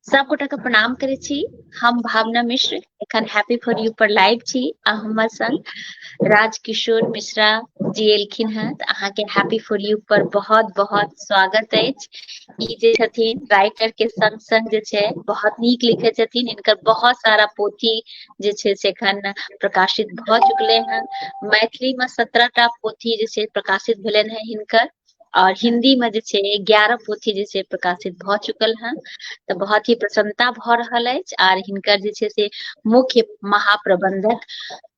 सबगोटा के प्रणाम करे छी। हम भावना मिश्र एखन हैप्पी फॉर यू पर लाइव छी आ हमर संग राजकिशोर मिश्रा जी एलखिन हैं त अहाँ के हैप्पी फॉर यू पर बहुत बहुत स्वागत अछि। ई जे छथिन राइटर के संग संग जे छै बहुत नीक लिखे छथिन। इनकर बहुत सारा पोथी जे छै से एखन प्रकाशित भ चुकले हैं। मैथिली में 17टा पोथी जे छै प्रकाशित भेलन हैं हिनकर, और हिंदी में जे छै 11 पोथी जे छै प्रकाशित भ चुकल हैं। तो बहुत ही प्रसन्नता भ रहल अछि। आर हिनकर जे छै से मुख्य महाप्रबंधक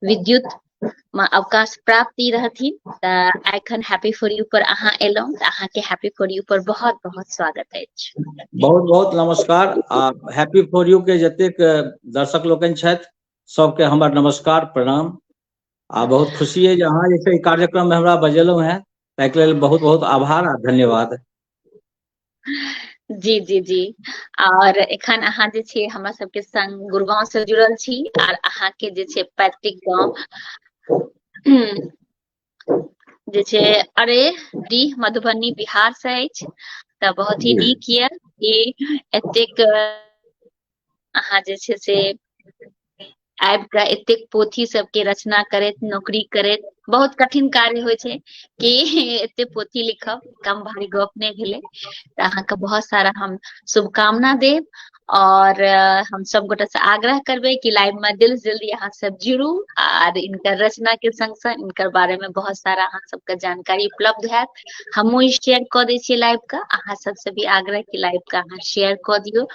विद्युत अवकाश प्राप्ति रहथिन। त एखन हैप्पी फॉर यू पर अहाँ एलौं त अहाँ के हैप्पी फॉर यू पर बहुत बहुत स्वागत अछि। बहुत बहुत नमस्कार। हैप्पी फॉर यू के जतेक दर्शक लोकनि छथि सबके हमर नमस्कार प्रणाम। बहुत खुशी है जे अहाँ जे छै कार्यक्रम में हमरा बजेलहुं हैं, ताहिके लेल बहुत बहुत आभार आ धन्यवाद। जी जी जी। और एखन अहाँ जे छै हमरा सबके संग गुड़गांव से जुड़ल छी, और अहाँ के जे छै पैतृक गांव जे छै अरे डीह मधुबनी बिहार से अछि। त बहुत ही नीक ये कि एतेक अहाँ जे छै से आबि कऽ एतेक पोथी सबके रचना करैत, नौकरी करैत, बहुत कठिन कार्य होइ छै कि एते पोथी लिखब कम भारी गप नहीं भेलै। त अहाँके बहुत सारा हम शुभकामना देब। और हम सब गोटा से आग्रह करबे कि लाइव में दिल से जल्दी अहाँ सब जुड़ू, और इनकर रचना के संग संग इनकर बारे में बहुत सारा अहाँ सबके जानकारी उपलब्ध हैत। हमहू शेयर क दै छियै लाइव का, अहाँ सबसे भी आग्रह कि लाइव का अहाँ शेयर क दियौ,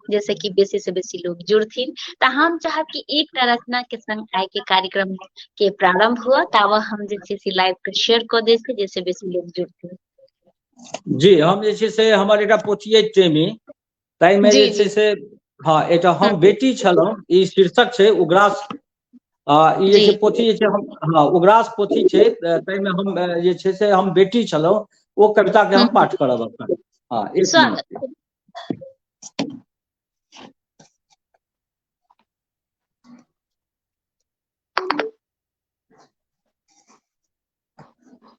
जैसे कि बेसी से बेसी लोग जुड़थिन। त हम चाहब कि एकटा रचना के संग आइ के कार्यक्रम के प्रारंभ हुआ, तावा हम जे छै से लाइव के शेयर क दै छियै जैसे बेसी लोग जुड़थिन। जी, हम जे छै से हमर एकटा पोथी अछि टेमी, ताहि में जे जी छै जी से हाँ एकटा हम बेटी छलहुँ, ई शीर्षक छै उग्रास। ई जे जी छै पोथी जे छै हम हाँ उग्रास पोथी छै, ताहि में हम जे छै से हम बेटी छलहुँ ओ कविता के हम पाठ करब अपन। हाँ एक स्वागत। मिनट।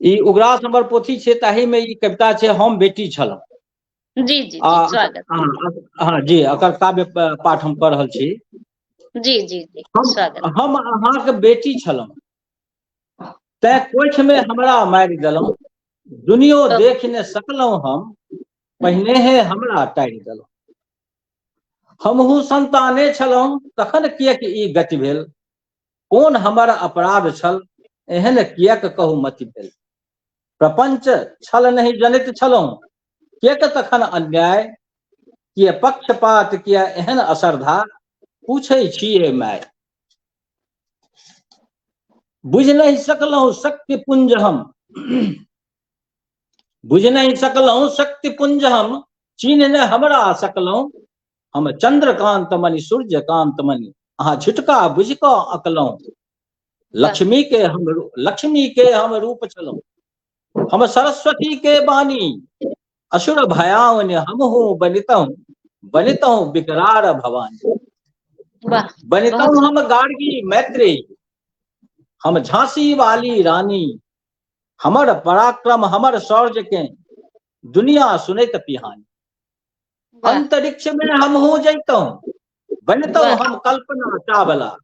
ई उग्रास हमर पोथी छै, ताहि में ई कविता छै हम बेटी छलहुँ। जी जी जी स्वागत। हाँ जी, एकर काव्य पाठ हम कऽ रहल छी। जी जी जी स्वागत। हम अहाँके बेटी छलहुँ, तैं कोख में हमरा मारि देलहुँ। दुनियो देख ने सकलहुँ हम, पहिनेहे हमरा तारि देलहुँ। हमहू संताने छलहुँ, तखन किएक ई गति भेल। कोन हमर अपराध छल, एहन किएक कहू मति भेल। प्रपंच छल नहीं जनित छलहुँ, किएक तखन अन्याय। किए पक्षपात, किए एहन असरधा, पूछै छियै माय। बुझ नहीं सकलहुँ शक्ति पुंज हम, बुझ नहीं सकलहुँ शक्ति पुंज हम, चीन्ह ने हमरा सकलहुँ। हम चंद्रकांत मणि सूर्यकांत मणि, अहाँ झुटका बुझ कऽ अकलहुँ। लक्ष्मी के हम रूप छलहुँ, हम सरस्वती के बानी। असुर भयावन हमहू बनितहुँ, बनितहुँ विकराल भवानी। वाह बहुत बनितहुँ हम गार्गी मैत्री, हम झांसी वाली रानी। हमर पराक्रम हमर शौर्य के, दुनिया सुनैत पिहानी। वाह अंतरिक्ष में हम हो जैतहुँ, बनतहुँ वाह हम कल्पना चावला।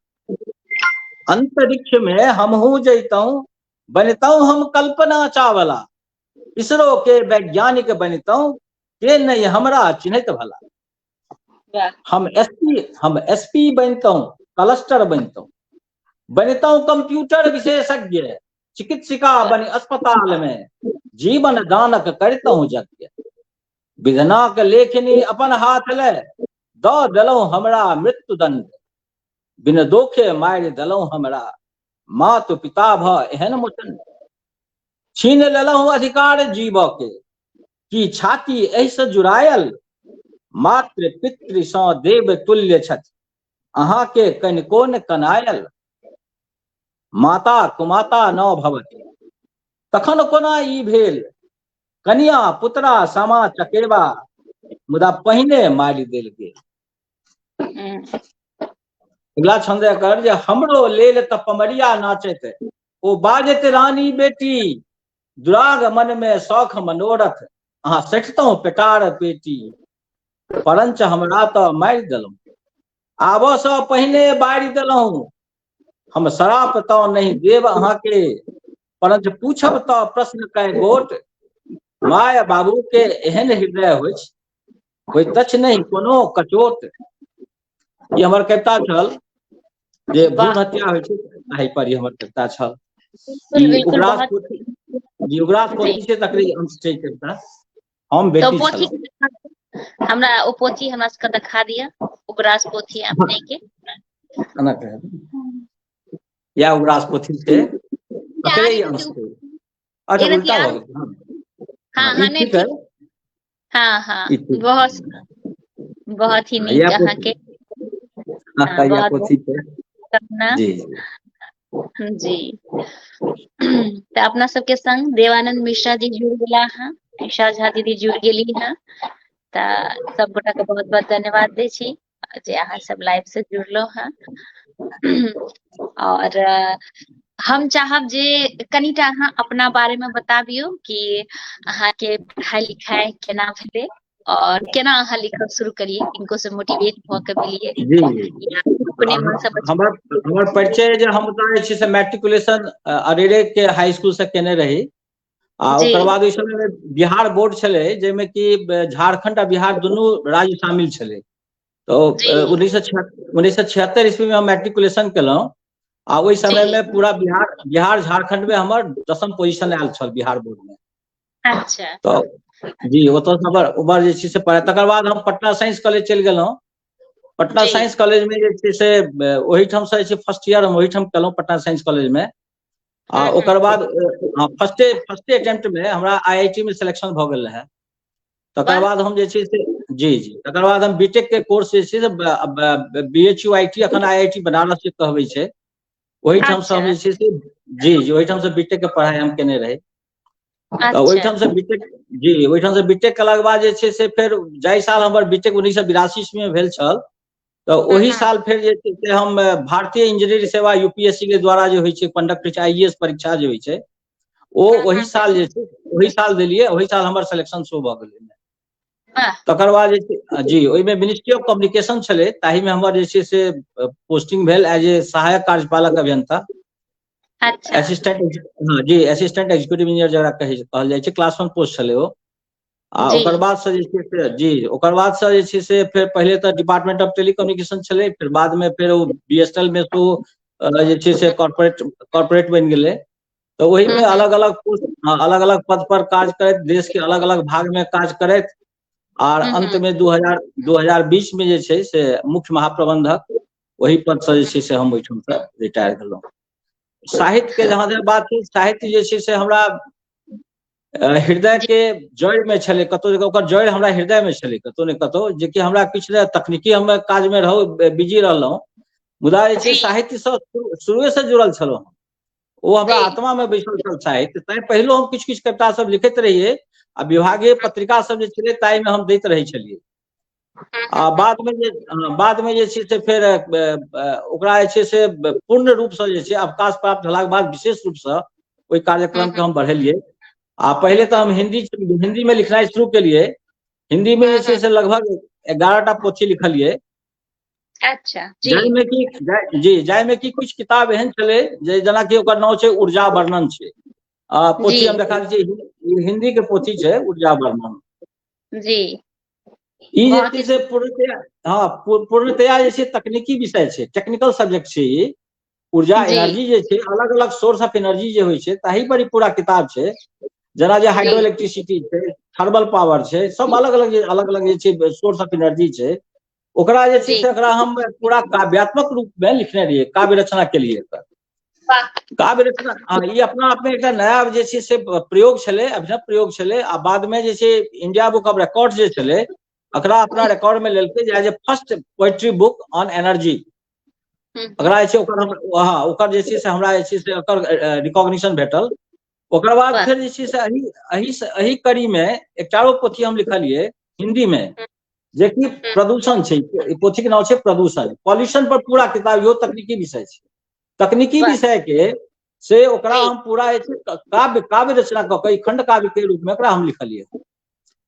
अंतरिक्ष में हम हो जैतहुँ, बनतहुँ हम कल्पना चावला। इसरो के वैज्ञानिक बनतहुँ, के नहीं हमरा चिन्हत भला। वाह हम एसपी बनतहुँ, कलस्टर बनतहुँ। बनतहुँ कंप्यूटर विशेषज्ञ, चिकित्सिका बनी अस्पताल में, जीवन दानक करतहुँ यज्ञ। विधनाक लेखनी अपन हाथ ले, दऽ देलहुँ हमरा मृत्युदंड। बिन दोखे मारि देलहुँ हमरा, मातु पिता भ एहन मुचंड। छीन लेलहुँ अधिकार जीवऽ के, की छाती एहिसँ जुड़ायल। मातृ पितृ सँ देव तुल्य छथि, अहाँ के कनिको न कनायल। माता कुमाता न भवति, तखन कोना ई भेल। कनिया पुत्रा समा चकेबा, मुदा पहिने मारि देल गेल। अगला छंद एकर जे हमरो लेल त पमरिया नाचैत, ओ बाजैत रानी बेटी। दुराग मन में शौख मनोरथ, अहाँ सठितहुँ पेटार पेटी। परंच हमरा तो मारि देलहुँ, आबऽ सँ पहिने बारि देलहुँ। हम शराप तो नहीं देव अहाँके, परंच पूछब तो प्रश्न कै गोट। माय बाबू के एहन हृदय होइत नहीं कोनो कचोट। ई हमर कविता छल जे वाह, भ्रूण हत्या होइ छै ताहि पर ई हमर कविता छल। बिल्कुल ई बिल्कुल, उग्रास बहुत पोथी, जी उग्रास जी। पोथी से तकरी अंश छै कविता। हम तो बेटी पोथी छलहुँ। हमरा ओ पोथी हमरा सबके दिखा दिया, उग्रास पोथी अपने के। एना कहे या उग्रास पोथी से तकरे ई अंश छै। अच्छा एक रति उल्टा आन, भऽ गेल। हाँ ई हाँ नहीं ठीक है, ठीक, हाँ हाँ, ई ठीक बहुत ही है। नीक अहाँ के, हाँ या बहुत पोथी छै बहुत जी। जी। तो अपना सबके संग देवानंद मिश्रा जी जुड़ गेला हैं, ईशा झा दीदी जुड़ गेली हैं। तो सब गोटा के बहुत बहुत धन्यवाद दै छी जे अहाँ सब लाइव से जुड़लो हैं। और हम चाहब जे कनिटा अहाँ अपना बारे में बताबियो कि अहाँ के पढ़ाई लिखाई केना भेलै और केना अहाँ लिखब शुरू करिए, किनको से मोटिवेट भ के भेलिए जी या अपने मन से हमर परिचय जे हम जे छै से मैट्रिकुलेशन अरेरे के हाई स्कूल से केने रही। आ जी ओकर बाद ओहि समय में बिहार बोर्ड छलै जाहिमे कि झारखंड आ बिहार दुनू राज्य शामिल छलै। तो जी 1976 ईस्वी में हम मैट्रिकुलेशन केलहुँ आ ओहि समय जी, में पूरा बिहार झारखंड में हमर 10म पोजीशन आयल छल बिहार बोर्ड में। अच्छा तो जी ओतऽ उमर जे छै से पढ़ाइ, तकर बाद हम पटना साइंस कॉलेज चलि गेलहुँ। पटना जी, साइंस कॉलेज में जे छै से ओहिठाम से जे छै फर्स्ट ईयर हम ओहिठाम केलहुँ पटना साइंस कॉलेज में। आ ओकर बाद फर्स्टे अटेम्प्ट में हमरा IIT में सिलेक्शन भऽ गेल रहै। तकर वाह, बाद हम जे छै से जी तकर बाद हम बीटेक के कोर्स जे छै से BHUIT अखन IIT बनारस जे कहबै छै ओहिठाम से हम अच्छा जे छै से जी ओहिठाम से बीटेक के पढ़ाई हम केने रही। तो अच्छा, ओहिठाम से बीटेक ओहिठाम से बीटेक केलाक बाद जे छै से फेर जाहि साल हमर बीटेक 1982 ईस्वी में भेल छल, तो ओही साल फेर जे छै से हम भारतीय इंजीनियरिंग सेवा UPSC के द्वारा जे होइ छै कंडक्ट IAS परीक्षा जे होइ छै ओही साल जे छै ओही साल देलियै, ओही साल हमर सिलेक्शन शो भऽ गेलै। वाह, तकर बाद जे छै जी ओहिमे मिनिस्ट्री ऑफ कम्युनिकेशन छलै, ताहिमे हमर जे छै से पोस्टिंग भेल एज ए सहायक कार्यपालक अभियंता, अच्छा, असिस्टेंट जी असिस्टेंट एग्जीक्यूटिव इंजीनियर जकरा कहल जाइ छै, क्लास 1 पोस्ट छलै ओ। आ जी, ओकर बाद से जे छै से जी ओकर बाद से जे छै से फेर पहिले तऽ डिपार्टमेंट ऑफ टेलीकम्युनिकेशन छलै, फिर बाद में फेर ओ BSNL में तो जे छै से कॉर्पोरेट बनि गेलै। तो वही में अलग अलग पोस्ट अलग अलग पद पर काज करैत, देश के अलग अलग भाग में काज करैत, और अंत में 2020 में जे छै से मुख्य महाप्रबंधक वही पद से जे छै से हम ओहिठाम से रिटायर भेलहुँ। साहित्य के जहाँ तक बात छै, साहित्य जे छै से हमरा हृदय जी, के जड़ में छलै, कतौ ओकर जड़ हमरा हृदय में छलै कतौ ने कतौ, जेकि हमरा किछु ने तकनीकी हम काज में बिजी रहलहुँ, मुदा जे छै जी, साहित्य से शुरुए से जुड़ल छलहुँ। ओ हमरा जी, आत्मा में बैसल छल साहित्य, तैं पहिलो हम किछु किछु कविता सब लिखैत रहियै आ विभागीय पत्रिका सब जे छलै ताहि में हम दैत रहै छलियै। आ बाद में जे छै से फेर ओकरा जे छै से पूर्ण रूप से जे छै अवकाश प्राप्त भेलाक बाद विशेष रूप से ओहि कार्यक्रम के हम बढ़ेलियै। आ पहले तो हम हिंदी में लिखनाइ शुरू केलिए। हिंदी में जे छै से लगभग 11टा पोथी लिखलिए, अच्छा, जी, जाहिमे कि कुछ किताब एहन छलै जेना कि ओकर नाम छै ऊर्जा वर्णन छै। जी, पोथी हम देखा दै छियै, हिंदी के पोथी छै ऊर्जा वर्णन। जी, ई जे बहुत छै ही से पूर्णतया जे छै तकनीकी विषय छै, टेक्निकल सब्जेक्ट छै ई। ऊर्जा जी, एनर्जी जे छै, अलग अलग सोर्स ऑफ एनर्जी जे होइ छै ताहि पर ई पूरा किताब छै। जेना जे जी, हाइड्रो इलेक्ट्रिसिटी छै, थर्मल पावर छै, सब अलग अलग जे छै सोर्स ऑफ एनर्जी छै। ओकरा जे छै जी, से एकरा हम पूरा काव्यात्मक रूप में लिखने रहियै, काव्य रचना केलिए एकर। वाह, काव्य रचना ई अपना आप में एकटा नया जे छै से प्रयोग छलै, अभिनव प्रयोग छलै। आ बाद में जे छै इंडिया बुक ऑफ रिकॉर्ड जे छलै एकरा अपना रिकॉर्ड में लेलकै जे as a first poetry book on energy. एकरा जे छै ओकर जे छै से हमरा जे छै से ओकर रिकॉग्निशन भेटल। ओकर बाद वाह, फेर जे छै से एही कड़ी में एकटा और पोथी हम लिखलिए हिंदी में, जेकि प्रदूषण छै। पोथी के नाम छै प्रदूषण, पॉल्यूशन पर पूरा किताब, इहो तकनीकी विषय छै। तकनीकी वाह, विषय के से ओकरा जी, हम पूरा जे छै काव्य रचना कऽ के खंड काव्य के रूप में ओकरा हम लिखलिए।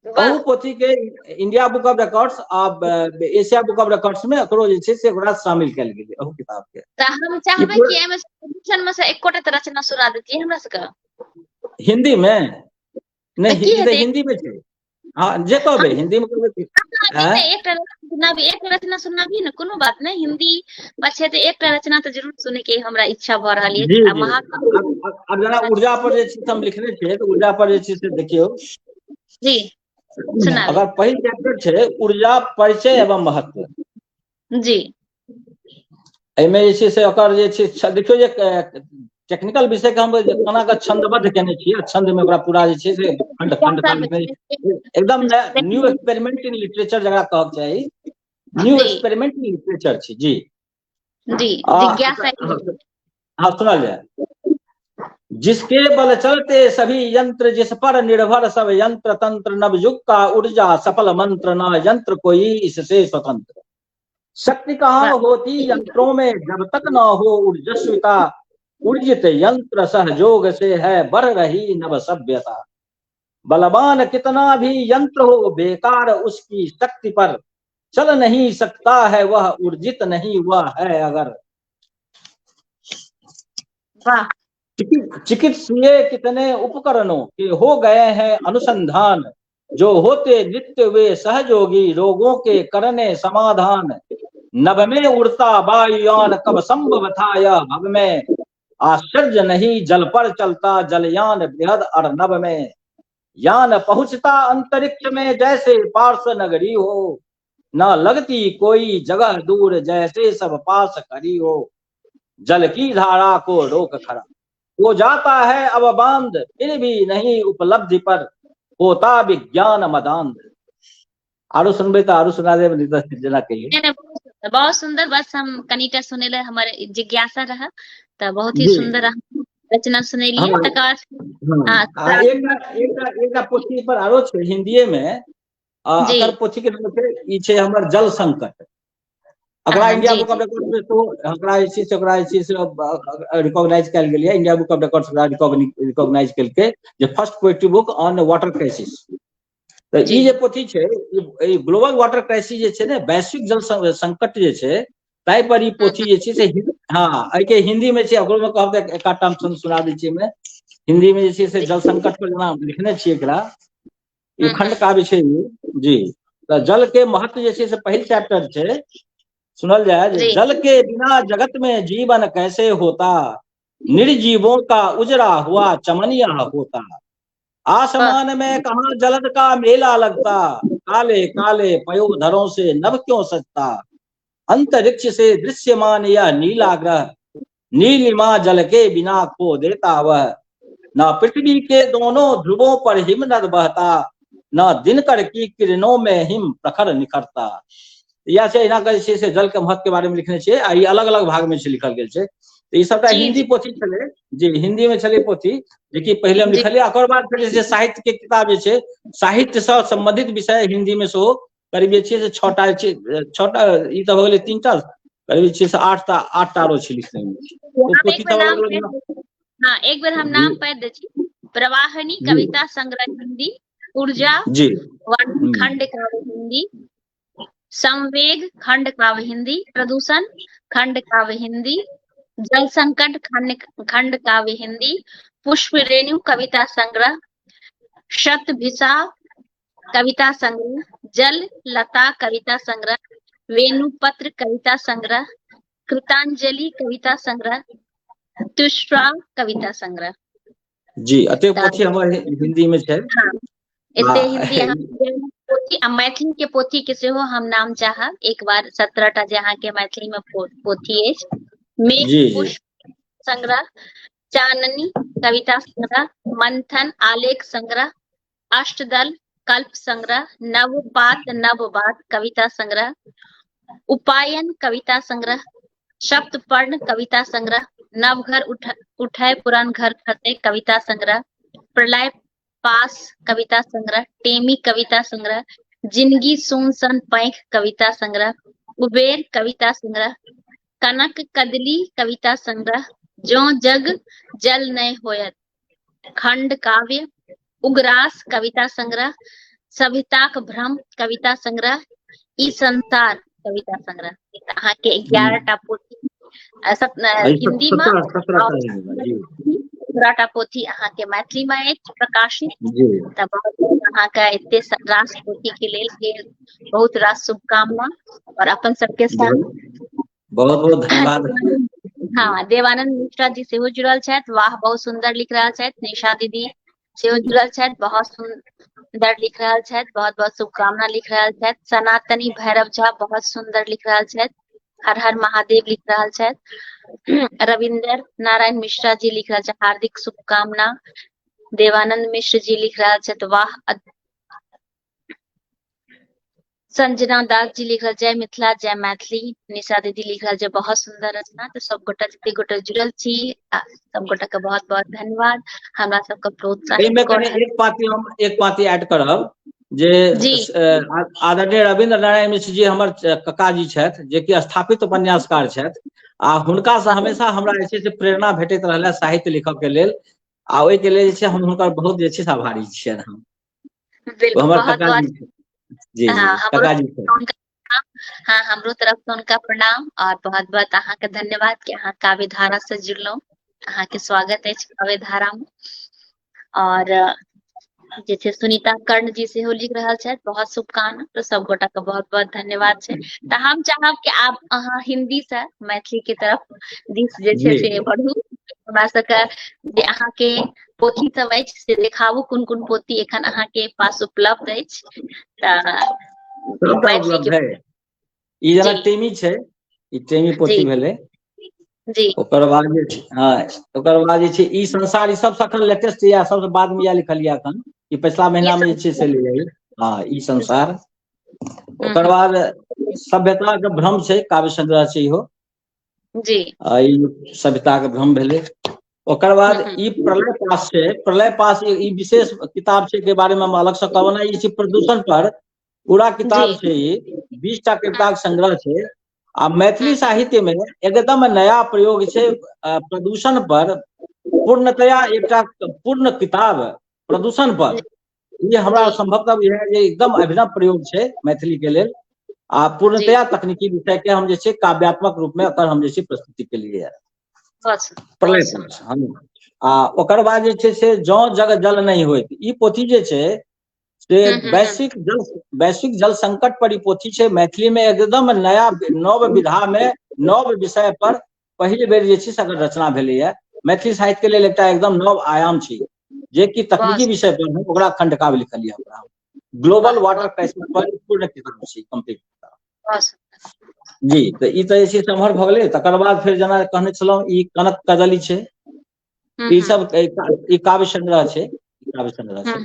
वाह अहू पोथी के इंडिया बुक ऑफ रिकॉर्ड्स अब एशिया बुक ऑफ रिकॉर्ड्स में एकरो जे छै से ओकरा शामिल कैल गेलै अहू किताब के। त हम चाहबै कि एमे प्रदूषण में से एकोटा त रचना सुना देतियै हमरा सबके। हिंदी में त की नहीं, हेतै हिंदी में छै। हाँ जे कहबै हिंदी में कहबै एकटा रचना सुनाबी ने, कोनो बात नहीं, हिंदी में छै त एकटा रचना त जरूर सुनै के हमरा इच्छा भ रहल जी अछि। जी। अब जना ऊर्जा पर जे छै हम लिखने छियै तो ऊर्जा पर जे छै से देखियो जी सुनाबी। अगर पहिल चैप्टर छै ऊर्जा परिचय एवं महत्व जी एहिमे जे छै से ओकर जे छै देखियो जे टेक्निकल विषय के हम कोना के छंदबद्ध केने छियै, छंद में ओकरा पूरा जे छै से खंड खंड एकदम न्यू एक्सपेरिमेंट इन लिटरेचर जकरा कहब चाही, न्यू जी एक्सपेरिमेंट इन लिटरेचर छै जी। जी जिज्ञासा हाँ सुना जाए। जिसके बल चलते सभी यंत्र, जिस पर निर्भर सब यंत्र तंत्र, नवयुग का ऊर्जा सफल मंत्र, न यंत्र कोई इससे स्वतंत्र। शक्ति कहाँ होती यंत्रों में जब तक न हो ऊर्जस्विता, ऊर्जित यंत्र सहयोग से है बढ़ रही नव सभ्यता। बलवान कितना भी यंत्र हो बेकार उसकी शक्ति पर, चल नहीं सकता है वह ऊर्जित नहीं हुआ है अगर। वाह चिकित्सीय कितने उपकरणों के हो गए हैं अनुसंधान, जो होते नित्य वे सहयोगी रोगों के करने समाधान। नभ में उड़ता वायुयान कब संभव था यह भव में, आश्चर्य नहीं जल पर चलता जलयान बृहद अर्नब में। यान पहुंचता अंतरिक्ष में जैसे पार्श्व नगरी हो, न लगती कोई जगह दूर जैसे सब पास खड़ी हो। जल की धारा को रोक खड़ा हो जाता है अब बांध, फिर भी नहीं उपलब्धि पर होता विज्ञान मदांध। आरो सुनबे तो आरो सुना दे जना कहिए। बहुत सुंदर, बस हम कनीटा सुने ले हमारे जिज्ञासा रहा त बहुत ही सुंदर रचना सुनेलिए। तकर एक पोथी पर आरो छै हिंदी में, अकर पोथी के नाम छै ई छै हमर जल संकट। अकरा इंडिया बुक ऑफ रिकॉर्ड्स में तो अकरा जे छै से रिकॉग्नाइज कैल गेल है। India Book of Records recognise केलकै जे first poetry book on water crisis. तो ई जे पोथी छै ई ग्लोबल वाटर क्राइसिस जे छै ने, वैश्विक जल संकट जे छै ताहि पर ई पोथी जे छै से हाँ एहि के हिंदी में छै। ओकरो में कहब त एकाटा हम सुना दै छियै में। हिंदी में जे छै से जल संकट पर जना लिखने छियै एकरा, ई खंड काव्य छै जी। तो जल के महत्व जे छै से पहिल चैप्टर छै, सुनल जाए। जल के बिना जगत में जीवन कैसे होता, निर्जीवों का उजरा हुआ चमनिया होता। आसमान में कहाँ जलद का मेला लगता, काले काले पयोधरों से नभ क्यों सजता। अंतरिक्ष से दृश्यमान यह नीला ग्रह, नीलिमा जल के बिना खो देता वह। न पृथ्वी के दोनों ध्रुवों पर हिमनद बहता, न दिनकर की किरणों में हिम प्रखर निखरता। या से से जल के महत्व के बारे में लिखने छे, आ अलग अलग भाग में लिखल गेल छे। तो ये सबटा हिंदी पोथी छले जी, हिंदी में छले पोथी जेकि पहले हम लिखलिए। ओकर बाद फिर जे साहित्य के किताब जे छे, साहित्य से संबंधित विषय हिंदी में सो करीब जे छे से 6टा ई तो हो गेले 3टा, करीब छे से 8टा आरो छे लिखने में। तो पोथी सब हाँ एक बार हम नाम पढ़ दे छी। प्रवाहिनी कविता संग्रह हिंदी, ऊर्जा जी खंड काव्य हिंदी, संवेग खंड काव्य हिंदी, प्रदूषण खंड काव्य हिंदी, जल संकट खंड काव्य हिंदी, पुष्प रेणु कविता संग्रह, शतभिषा कविता संग्रह, जल लता कविता संग्रह, वेणुपत्र कविता संग्रह, कृतांजलि कविता संग्रह, तुष्रा कविता संग्रह जी। अते पोथी हमारे हिंदी में छे। एते हिंदी पोथी आ मैथिली के पोथी के सेहो हम नाम चाहब एक बार। 17टा जे अहाँ के मैथिली में पोथी अछि। मेघ पुष्प संग्रह, चाननी कविता संग्रह, मंथन आलेख संग्रह, अष्टदल कल्प संग्रह, नवपात नवबात कविता संग्रह, उपायन कविता संग्रह, सप्तपर्ण कविता संग्रह, नवघर उठे पुरान घर खते कविता संग्रह, प्रलय पास कविता संग्रह, टेमी कविता संग्रह, जिंदगी सुन सन पैंख कविता संग्रह, उबेर कविता संग्रह, कनक कदली कविता संग्रह, जो जग जल नय होयत खंड काव्य, उग्रास कविता संग्रह, सभ्यताक भ्रम कविता संग्रह, ई संसार कविता संग्रह, अहाँ के 11टा पोथी हिंदी में 17टा पोथी अहाँ के मैथिली में अछि प्रकाशित। तब अहाँ के एते रास पोथी के लेल बहुत रास शुभकामना और अपन सबके संग बहुत बहुत धन्यवाद। हाँ, देवानंद मिश्रा जी सेहो जुड़ल छथि, वाह बहुत सुंदर लिख रहल छथि। निशा दीदी सेहो जुड़ल छथि, बहुत सुंदर लिख रहल छथि, बहुत बहुत शुभकामना लिख रहल छथि। सनातनी भैरव झा बहुत सुंदर लिख रहल छथि, हर हर महादेव लिख रहल छथि। रविंदर नारायण मिश्रा जी लिख रहल छथि, हार्दिक शुभकामना। देवानंद मिश्र जी लिख रहल छथि, वाह। संजना दास जी लिख रहल, जय मिथिला जय मैथिली। निशा दीदी लिख रहल, बहुत सुंदर रचना। तो सब गोटा जते गोटा जुड़ल छी, सब गोटा के बहुत बहुत धन्यवाद, हमरा सबके प्रोत्साहित कर रहल। एक पाती ऐड करब जे आदरणीय रविंद्र नारायण मिश्र जी हमर कका जी छथि, जे कि स्थापित उपन्यासकार छथि, आ हुनका से हमेशा हमरा जे छै से प्रेरणा भेटैत रहल साहित्य लिखऽ के लेल, आ ओहि के लेल जे छै हम हुनकर बहुत जे छै से आभारी छियनि। हम हमर कका जी जी कका जी। हाँ, हमरो तरफ से उनका प्रणाम और बहुत बहुत अहाँ के धन्यवाद कि अहाँ काव्य धारा से जुड़लौ। अहाँ के स्वागत है काव्य धारा में। और जे छै सुनीता कर्ण जी सेहो लिख रहल छथि, बहुत शुभकामना। तो सब गोटा के बहुत बहुत धन्यवाद छै। तो हम चाहब कि आब अहाँ हिंदी से मैथिली के तरफ दिस जे छै से बढ़ू। हमरा सबके जे अहाँ के पोथी सब अछि से देखाबू, कोन कोन पोथी एखन अहाँ के पास उपलब्ध अछि। उपलब्ध है, ई जना टेमी छै, ई टेमी पोथी भेलै जी। ओकर बाद जे छै, हाँ ओकर बाद जे छै ई संसार, ई सब अखन लेटेस्ट या सबसे बाद में या लिखल या अखन, ई पिछला महीना में जे छै से ले। हाँ, ई संसार। ओकर बाद सभ्यता के भ्रम छै, काव्य संग्रह छै इहो जी। ई सभ्यता के भ्रम भेलै। ओकर बाद ई प्रलय पास छै, प्रलय पास ई विशेष किताब छै के बारे में हम अलग से कहब ना। ई छै प्रदूषण पर पूरा किताब छै, ई 20टा कविता के संग्रह छै। आ मैथिली साहित्य में एकदम नया प्रयोग छै प्रदूषण पर, पूर्णतया एकटा पूर्ण किताब प्रदूषण पर। ये हमरा संभवतः यह एकदम अभिनव प्रयोग छै मैथिली के लेल, आ पूर्णतया तकनीकी विषय के हम जे छै काव्यात्मक रूप में ओकर हम जे छै प्रस्तुति के लिए प्रलय पास। आ ओकर बाद जे छै से जौ जग जल नहीं होइत, ई पोथी जे छै से वैश्विक जल संकट पर ई पोथी छै। मैथिली में एकदम नया नव विधा में नव विषय पर पहिल बेर जे छै से अगर रचना भेलैया। मैथिली साहित्य के लेल एकटा एकदम नव आयाम छै, जे कि तकनीकी विषय पर हम ओकरा खंडकाव्य लिखलियै। ओकरा ग्लोबल वाटर क्राइसिस पर पूर्ण किताब छै, कंप्लीट किताब जी। तो ई तऽ जे छै से एम्हर भऽ गेलै। तकर बाद फिर जेना कहने छलहुँ, ई कनक कदली छै, ई सब ई काव्य संग्रह छै, काव्य संग्रह छै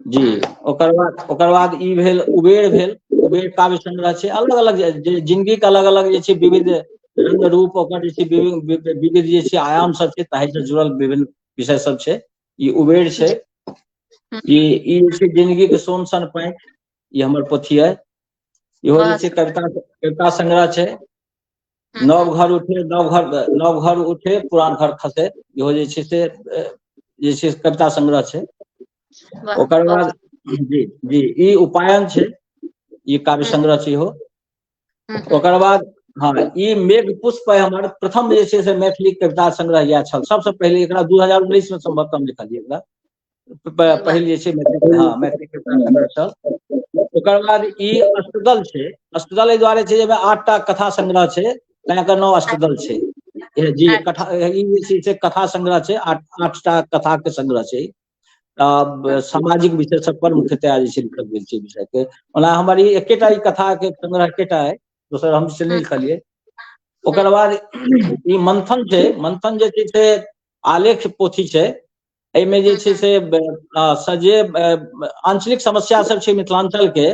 जी। ओकर बाद ई भेल उबेर भेल, उबेर काव्य संग्रह छै। अलग अलग जिंदगी के अलग अलग जे छै विविध रंग रूप, ओकर जे छै विविध जे छै आयाम सब छै, ताहि से जुड़ल विभिन्न विषय सब छै। ई उबेर छै, ई जे छै जिंदगी के सोन सन पैंख, ई हमर पोथी है। इहो जे छै कविता संग्रह छै। नव घर उठे पुरान घर खसे, इहो जे छै से कविता संग्रह छै। ओकर बाद जी जी ई उपायन छै, ई काव्य संग्रह छै इहो। ओकर बाद हाँ, ई मेघ पुष्प है हमर प्रथम जे छै से मैथिली कविता संग्रह यह छल। सबसे पहले एकरा 2019 में संभवतः हम लिखलियै एकरा पहिल जे छै मैथिली कविता संग्रह छल। ओकर बाद ई अष्टदल छै, अष्टदल एहि दुआरे छै जेमे 8टा कथा संग्रह छै, तें एकर नाम अष्टदल छै जी। ई से कथा संग्रह छै, 8टा कथा के संग्रह छै। सामाजिक विषय सब पर मुख्यतः जे छै लिखल गेल छै विषय के। ओना हमर ई एकेटा ई कथा के संग्रह एकेटा है, दोसर हम से नहीं लिखलियै। ओकर बाद ई मंथन छै, मंथन जे छै से आलेख पोथी छै। एहिमे जे छै से जे आंचलिक समस्या सब छै मिथिलांचल के,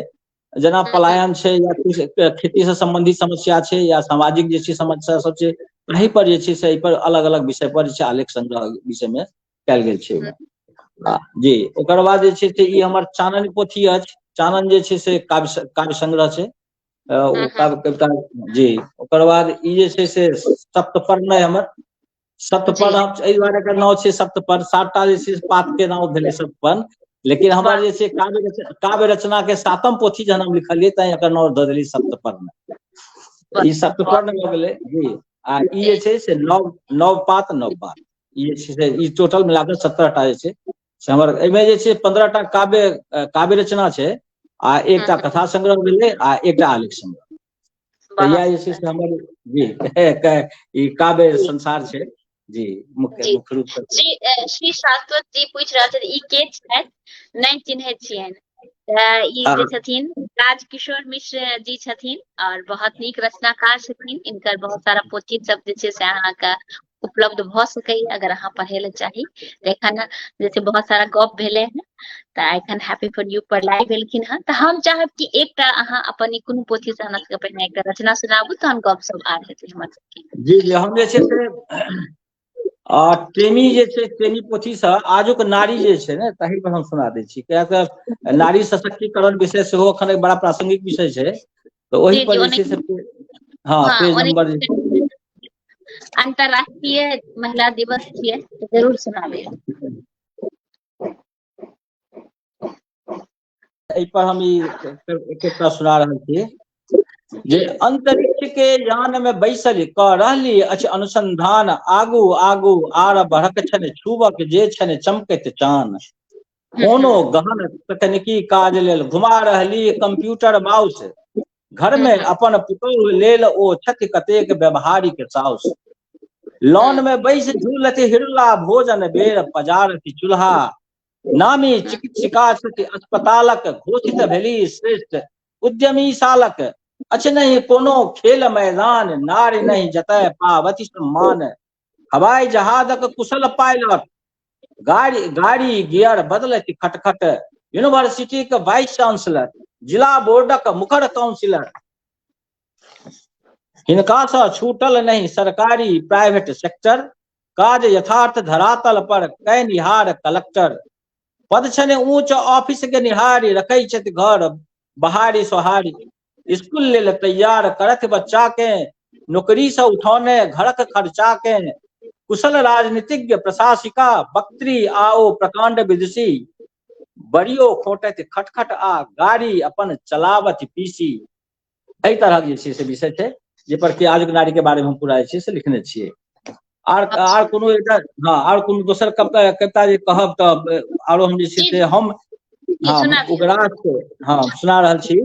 जेना पलायन छै या खेती से संबंधित समस्या छै या सामाजिक जे छै समस्या सब छै, वहीं पर जे छै से एहि पर अलग अलग विषय पर जे छै आलेख संग्रह विषय में कयल गेल छै जी। ओकर बाद जे छै से ई हमर चानन पोथी अछि। चानन जे छै से काव्य संग्रह छै, ओ काव्य कविता जी। ओकर बाद ई जे छै से सप्तपर्ण है हमर, सप्तपर्ण एहि दुआरे एकर नाम छै सप्तपर्ण, 7टा जे छै पात के नाम भेलै सप्तपर्ण, लेकिन हमारे जैसे काव्य रचना के 7म पोथी जहन हम लिखलिए तै एकर नाम द देली सप्तपर्ण। ई सप्तपर्ण भ गेलै जी। आ ई जे छै से नव पात ई जे छै से ई टोटल मिलाकर 17टा जे छै से हमर एहिमे जे छै 15टा काव्य रचना छै आ एकटा कथा संग्रह भेलै आ एकटा आलेख संग्रह। तो यह जे छै से हमर जी ई काव्य संसार छै जी मुख्य रूप से। श्री शाश्वत जी पूछ रहल छथि ई के छथि, नहीं चिन्है छियनि। ई जे छथिन राजकिशोर मिश्र जी छथिन और बहुत नीक रचनाकार छथिन। इनकर बहुत सारा पोथी सब जे छै से अहाँके उपलब्ध भ सकैया अगर अहाँ पढ़े ले चाही। एखन जैसे बहुत सारा गप भेले हैं तो एखन हैप्पी फॉर यू पर लाइव भेलखिन हँ। तो हम चाहब कि एकटा अहाँ अपन कोनो पोथी से हमरा सबके पहिने एकटा रचना सुनाबू तहन गप सब आर हेतै हमर सबके। जी हम जे छै से टेमी जे छै टेमी पोथी से आजुक नारी जे छै ने तही पर हम सुना दै छी। किया तऽ नारी सशक्तिकरण विषय सेहो अखन एक बड़ा प्रासंगिक विषय छै। तो वही पर जे छै से पेज नंबर अंतरराष्ट्रीय महिला दिवस छियै तो जरूर सुनाबे। एहि पर हम एकटा सुना रहल छी जे अंतरिक्ष के यान में बैसल क रहली अछि अनुसंधान आगू आगू आर बढ़क छन छुबक जे छन चमकैत चान। कोनो गहन तकनीकी काज लेल घुमा रहली कंप्यूटर माउस। घर में अपन पुतौह लेल ओ छथि कतेक व्यवहारिक साउस। लॉन में बैस झूलत हिरला भोजन बेर पजारती चूल्हा। नामी चिकित्सिका छथि अस्पतालक घोषित भेली श्रेष्ठ उद्यमी सालक। अच्छे नहीं कोनो खेल मैदान नारी नहीं जतय पावती सम्मान। हवाई जहाजक कुशल पायलट गाड़ी गियर बदलत खटखट। यूनिवर्सिटी के वाइस चांसलर जिला बोर्डक मुखर काउंसिलर। हिनका से छूटल नहीं सरकारी प्राइवेट सेक्टर। काज यथार्थ धरातल पर कै निहार कलेक्टर। पद छने ऊंच ऑफिस के निहारी रखै छथि घर बहारी सोहारी। स्कूल लेल तैयार करथ बच्चा के नौकरी से उठौने घरक खर्चा के। कुशल राजनीतिज्ञ प्रशासिका वक्त्री आओ प्रकांड विदुषी। बड़ियो खोटैत खटखट आ गाड़ी अपन चलावत पीसी। एहि तरह जे छै से विषय छै जे पर कि आजुक नारी के बारे में हम पूरा जे छै से लिखने छियै। आर कोनो एकटा आर कोनो दोसर कविता जे कहब तऽ आरो हम जे छै से हम उगराह के सुना रहल छी।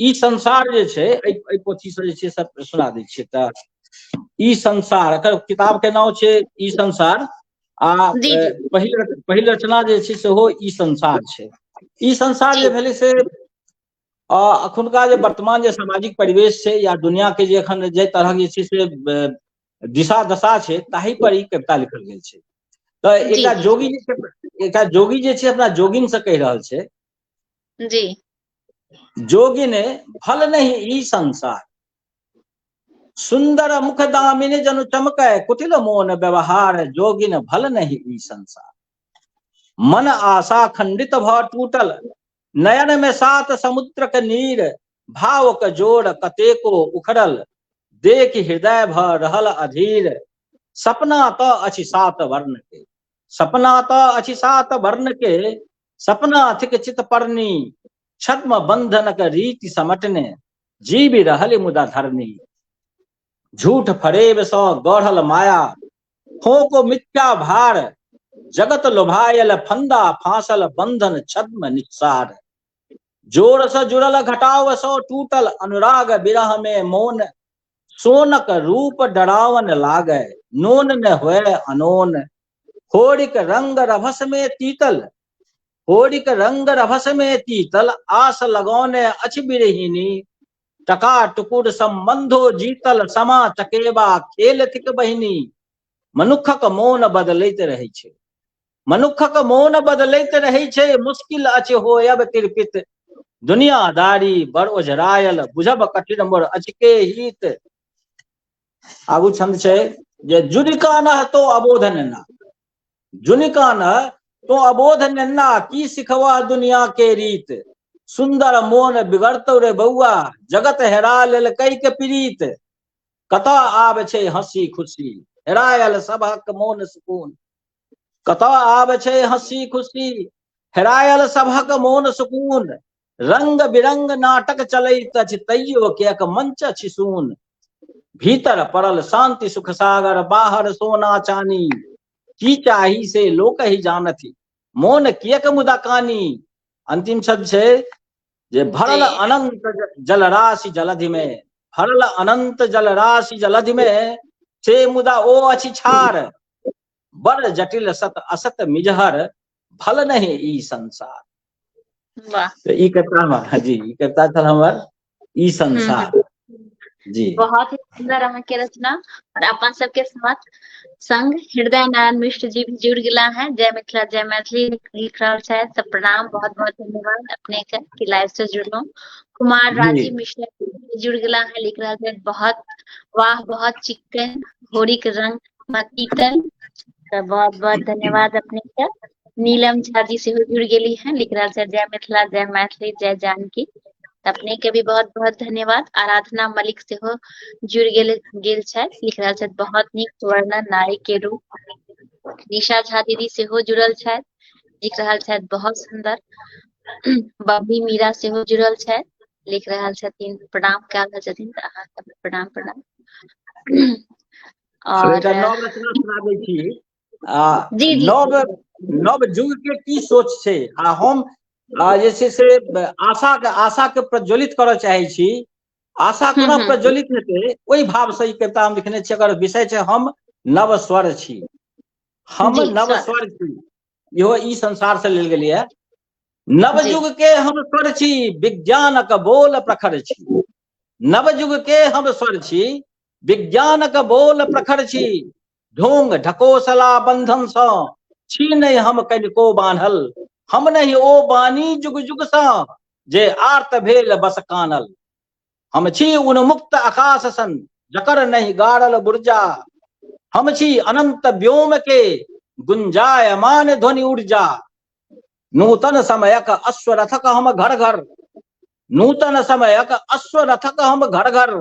ई संसार जे छै एहि पोथी से जे छै से सुना दै छियै। तऽ ई संसार एकर किताब के नाम छै ई संसार। आ पहिल रचना जे छै सेहो ई संसार छै। ई संसार जे भेलै से अखुनका जे वर्तमान जे सामाजिक परिवेश छै या दुनिया के जे एखन जे तरह जे छै से दिशा दशा छै ताहि पर ई कविता लिखल गेल छै। तऽ एकटा जोगी जे छै अपना जोगिन से कहि रहल छै जी जोगिन भल नहीं ई संसार। सुंदर मुख दामिनी जनु चमकै कुटिल मोन व्यवहार। जोगिन भल नहीं ई संसार। मन आशा खंडित भ टूटल नयन में 7 समुद्र के नीर। भाव के जोड़ कतेको उखड़ल देख हृदय भ रहल अधीर। सपना तऽ अछि 7 वर्ण के सपना तऽ अछि 7 वर्ण के। सपना थिक चित परनी छद्म बंधनक रीति समटने। जीवि रहल मुदा धरनी झूठ फरेब सँ गढ़ल माया। खोको मिथ्या भार जगत लोभायल फंदा फांसल बंधन छद्म निस्सार। जोर से जुड़ल घटाव सो टूटल अनुराग विरह में मौन। सोनक रूप डरावन लागे नोन न होए अनोन। होरिक रंग रभस में तीतल होरिक रंग रभस में तीतल आस लगौने अछि बिरहिनी। टका टुकुर संबंधो जीतल समा चकेबा खेल थिक बहिनी। मनुखक मौन बदलैत रहै छै मनुखक मौन बदलैत रहै छै। मुश्किल अछि होयब तिरपित दुनियादारी बड़ ओझरायल बुझब कठिन मोर अचके हित। आगू छंद छै जे जुदिकानह तो अबोध नेना। जुनिकानह तो अबोध नेना की सिखवा दुनिया के रीत। सुंदर मोन बिगड़तौ रे बौआ जगत हेरा लेलकै के प्रीत। कतऽ आब छै हंसी खुशी हेरायल सबहक मौन सुकून। कतौ आब छै हंसी खुशी, हेरायल सभक मोन सुकून, रंग बिरंग नाटक चलैत अछि तैयो किएक मंच अछि सून। भीतर पड़ल शांति सुख सागर, बाहर सोना चानी, की चाही से लोक ही जानथि, मोन किएक मुदा कानी। अंतिम शब्द छै जे भरल जी अनंत जलराशि जलधि में, भरल अनंत जलराशि जलधि में, से मुदा ओ अछि छार, बड़ जटिल सत असत मिजहर, भल नहीं ई संसार। वाह। तो ई कविता जी, ई कविता छल हमर ई संसार। जी बहुत ही सुंदर अहाँ के रचना। और अपन सबके साथ संग हृदय नारायण मिश्र जी भी जुड़ गेला है। जय मिथिला जय मैथिली लिख रहल छथि, सब प्रणाम, बहुत बहुत धन्यवाद अपने के लाइव से जुड़लो। कुमार जी राजीव मिश्रा जुड़ गेला है, लिख रहल छथि, बहुत वाह बहुत चिक्कन होरी के रंग मतीतन, तो बहुत बहुत धन्यवाद अपने के। नीलम झा जी से जुड़ गेली है, लिख रहल छथि जय मिथिला जय मैथिली जय जानकी, अपने के भी बहुत बहुत धन्यवाद। आराधना मलिक से हो जुड़ गेल छथि, लिख रहल छथि बहुत नीक वर्णन नारी के रूप। निशा झा दीदी से हो जुड़ल छथि, लिख रहल छथि बहुत सुंदर। बबली मीरा से हो जुड़ल छथि, लिख रहल छथिन प्रणाम कए रहल छथिन, अहाँ सब प्रणाम प्रणाम। और नव रचना सुनाबै छी। जी जी नव नव युग के की सोच छै, आ हम जे छै से आशा के प्रज्वलित करऽ चाहै छी। आशा कोना प्रज्वलित हेतै, ओहि भाव से ई कविता हम लिखने छी। अगर विषय छै हम नव स्वर छी, हम जी नव सर स्वर छी, इहो ई संसार से लेल गेलियै। नव जी युग के हम स्वर छी, विज्ञानक बोल प्रखर छी। नव युग के हम स्वर छी, विज्ञानक बोल प्रखर छी। ढोंग ढकोसला बंधन सँ, छी नहीं हम कनिको बान्हल, हम नहीं ओ बानी जुग जुग सँ, जे आर्त भेल बस कानल। हम छी उन्मुक्त आकाश सन, जकर नहीं गाड़ल बुर्जा, हम छी अनंत व्योम के गुंजायमान ध्वनि ऊर्जा। नूतन समयक अश्वरथक हम घर घर, नूतन समयक अश्वरथक हम घर घर,